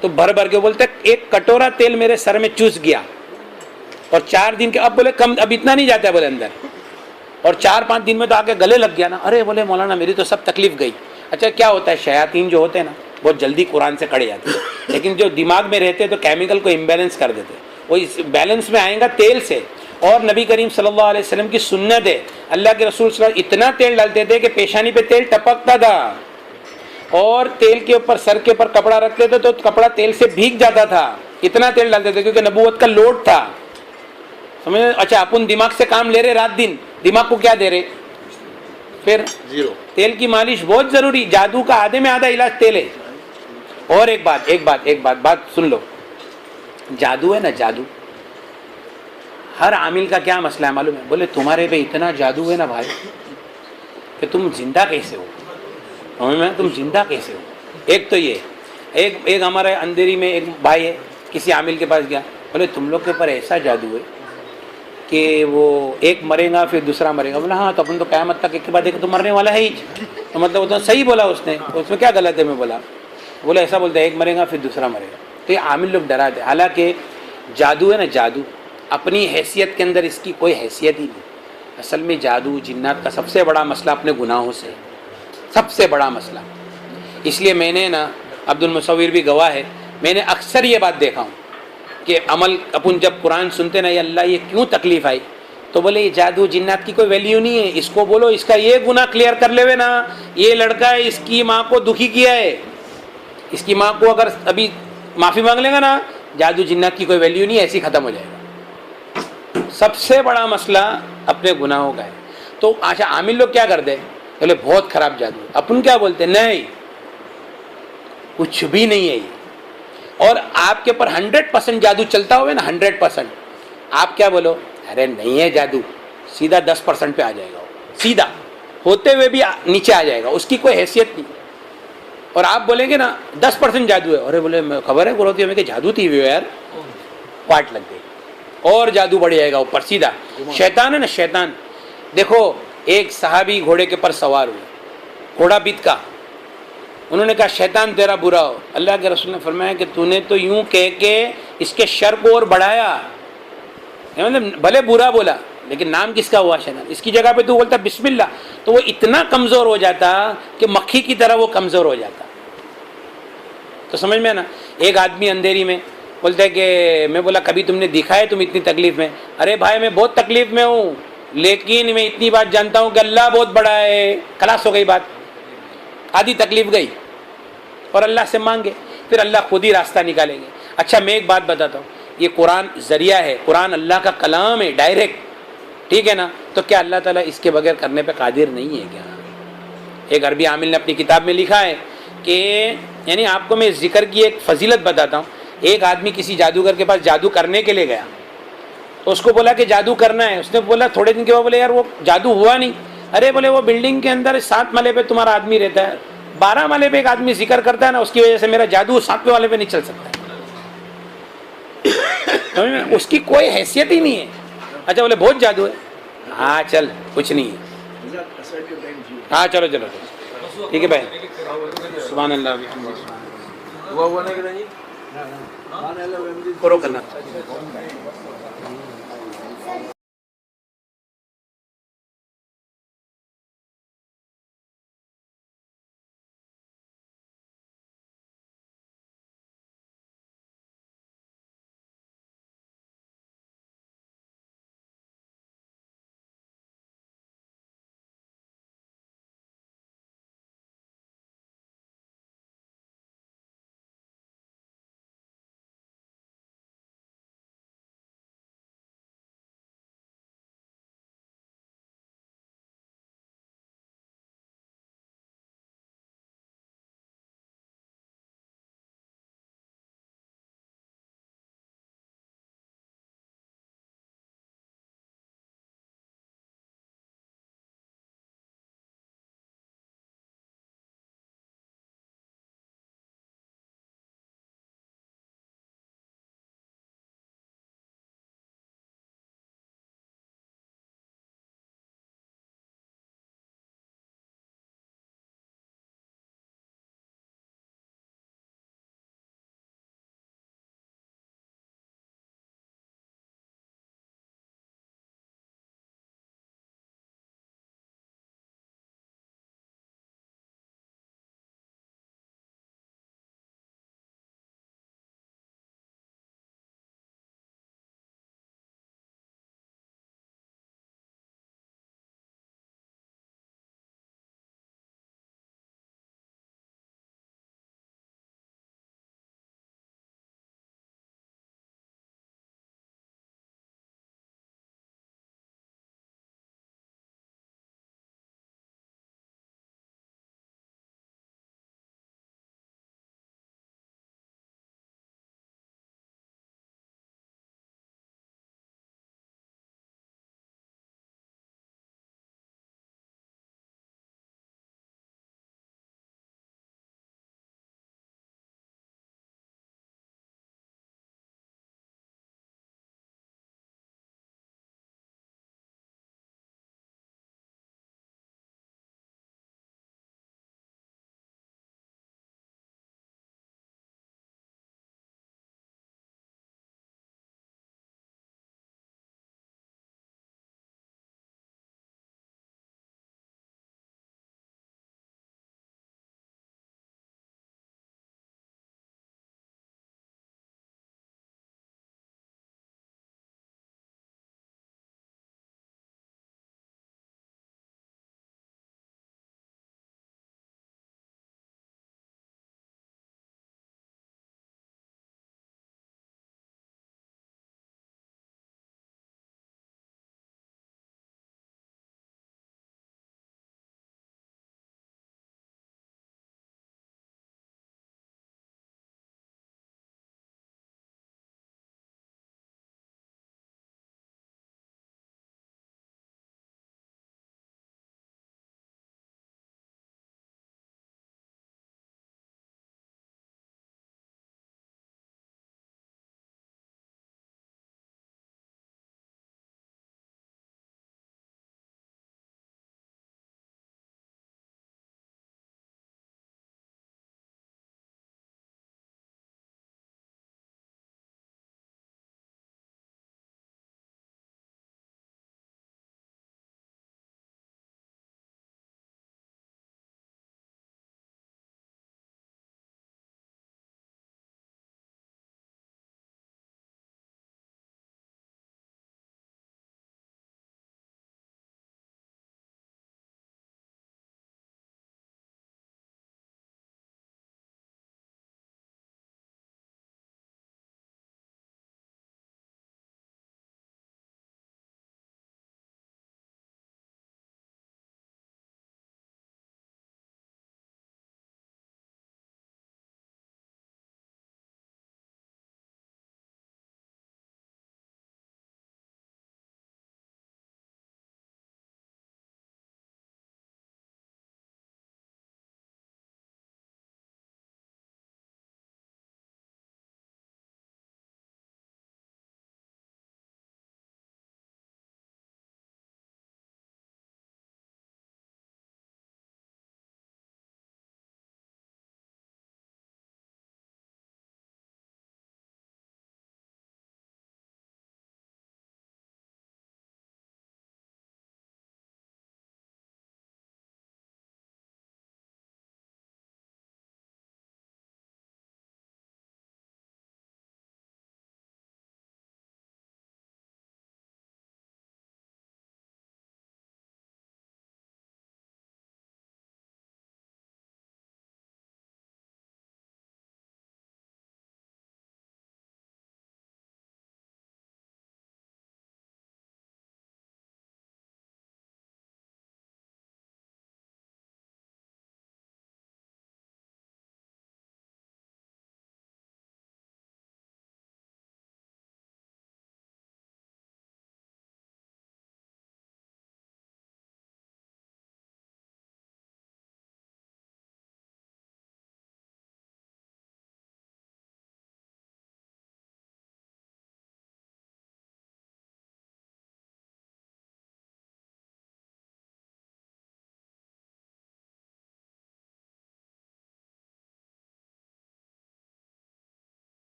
تو بھر بھر کے بولتے ایک کٹورا تیل میرے سر میں چوس گیا اور 4 دن کے اب بولے کم اب اتنا نہیں جاتا ہے بولے اندر اور 4-5 دن میں تو آ کے گلے لگ گیا نا. ارے بولے مولانا میری تو سب تکلیف گئی. اچھا کیا ہوتا ہے شیاطین جو ہوتے ہیں نا بہت جلدی قرآن سے کڑے جاتے ہیں لیکن جو دماغ میں رہتے ہیں تو کیمیکل کو امبیلنس کر دیتے ہیں. وہ اس بیلنس میں آئیں گا تیل سے. اور نبی کریم صلی اللہ علیہ وسلم کی سنت ہے اللہ کے رسول صلی اللہ علیہ وسلم اتنا تیل ڈالتے تھے کہ پیشانی پہ تیل ٹپکتا تھا اور تیل کے اوپر سر کے اوپر کپڑا رکھتے تھے تو کپڑا تیل سے بھیگ جاتا تھا. اتنا تیل ڈالتے تھے کیونکہ نبوت کا لوڈ تھا سمجھ. اچھا اپن دماغ سے کام لے رہے رات دن دماغ کو کیا دے رہے پھر زیرو. تیل کی مالش بہت ضروری. جادو کا آدھے میں آدھا علاج تیل ہے. اور ایک بات سن لو. جادو ہے نا جادو ہر عامل کا کیا مسئلہ ہے معلوم ہے. بولے تمہارے پہ اتنا جادو ہے نا بھائی کہ تم زندہ کیسے ہو. تم زندہ کیسے ہو. ایک تو یہ ایک ہمارے اندھیری میں ایک بھائی ہے کسی عامل کے پاس گیا. بولے تم لوگ کے اوپر ایسا جادو ہے کہ وہ ایک مرے گا پھر دوسرا مرے گا. بولا ہاں تو اپن تو قیامت تک ایک کے بعد ایک تو مرنے والا ہے ہی. تو مطلب وہ تو صحیح بولا اس نے. اس میں کیا غلط ہے. میں بولا ایسا بولتا ہے ایک مرے گا پھر دوسرا مرے گا. تو یہ عامل لوگ ڈراتے. حالانکہ جادو ہے نا جادو اپنی حیثیت کے اندر اس کی کوئی حیثیت ہی نہیں. اصل میں جادو جنات کا سب سے بڑا مسئلہ اپنے گناہوں سے سب سے بڑا مسئلہ. اس لیے میں نے نا عبد المصور بھی گواہ ہے میں نے اکثر یہ بات دیکھا ہوں کہ عمل اپن جب قرآن سنتے نا یا اللہ یہ کیوں تکلیف آئی تو بولے یہ جادو جنات کی کوئی ویلیو نہیں ہے. اس کو بولو اس کا یہ گناہ کلیئر کر لے نا. یہ لڑکا ہے اس کی ماں کو دکھی کیا ہے. اس کی ماں کو اگر ابھی معافی مانگ لے گا نا جادو جنات کی کوئی ویلیو نہیں ہے ایسی ختم ہو جائے گا. سب سے بڑا مسئلہ اپنے گناہوں کا ہے. تو اچھا عامل لوگ کیا کرتے بولے بہت خراب جادو. اپن کیا بولتے نہیں کچھ بھی نہیں ہے یہ. اور آپ کے اوپر 100% جادو چلتا ہوئے نا 100% آپ کیا بولو ارے نہیں ہے جادو سیدھا 10% پہ آ جائے گا. سیدھا ہوتے ہوئے بھی نیچے آ جائے گا. اس کی کوئی حیثیت نہیں. اور آپ بولیں گے نا 10% جادو ہے. ارے بولے خبر ہے بولتی ہمیں کہ جادو تھی یار پاٹ لگ گئی اور جادو بڑھ جائے گا اوپر سیدھا. شیطان ہے نا شیطان. دیکھو ایک صحابی گھوڑے کے پر سوار ہوئے گھوڑا بیت کا. انہوں نے کہا شیطان تیرا برا ہو. اللہ کے رسول نے فرمایا کہ تو نے تو یوں کہہ کے اس کے شر کو اور بڑھایا. مطلب بھلے برا بولا لیکن نام کس کا ہوا شیطان. اس کی جگہ پہ تو بولتا بسم اللہ تو وہ اتنا کمزور ہو جاتا کہ مکھی کی طرح وہ کمزور ہو جاتا. تو سمجھ میں نا. ایک آدمی اندھیری میں بولتا ہے کہ میں بولا کبھی تم نے دیکھا ہے تم اتنی تکلیف میں. ارے بھائی میں بہت تکلیف میں ہوں لیکن میں اتنی بات جانتا ہوں کہ اللہ بہت بڑا ہے. خلاص ہو گئی بات. آدھی تکلیف گئی. اور اللہ سے مانگے پھر اللہ خود ہی راستہ نکالیں گے. اچھا میں ایک بات بتاتا ہوں. یہ قرآن ذریعہ ہے. قرآن اللہ کا کلام ہے ڈائریکٹ. ٹھیک ہے نا. تو کیا اللہ تعالیٰ اس کے بغیر کرنے پہ قادر نہیں ہے کیا. ایک عربی عامل نے اپنی کتاب میں لکھا ہے کہ یعنی آپ کو میں ذکر کی ایک فضیلت بتاتا ہوں. ایک آدمی کسی جادوگر کے پاس جادو کرنے کے لیے گیا تو اس کو بولا کہ جادو کرنا ہے. اس نے بولا تھوڑے دن کے بعد بولے یار وہ جادو ہوا نہیں. ارے بولے وہ بلڈنگ کے اندر 7 مالے پہ تمہارا آدمی رہتا ہے 12 مالے پہ ایک آدمی ذکر کرتا ہے نا اس کی وجہ سے میرا جادو 7ویں والے پہ نہیں چل سکتا. اس کی کوئی حیثیت ہی نہیں ہے. اچھا بولے بہت جادو ہے. ہاں چل کچھ نہیں ہے. ہاں چلو ٹھیک ہے بھائی. سبحان اللہ ہوا نہیں کرو کرنا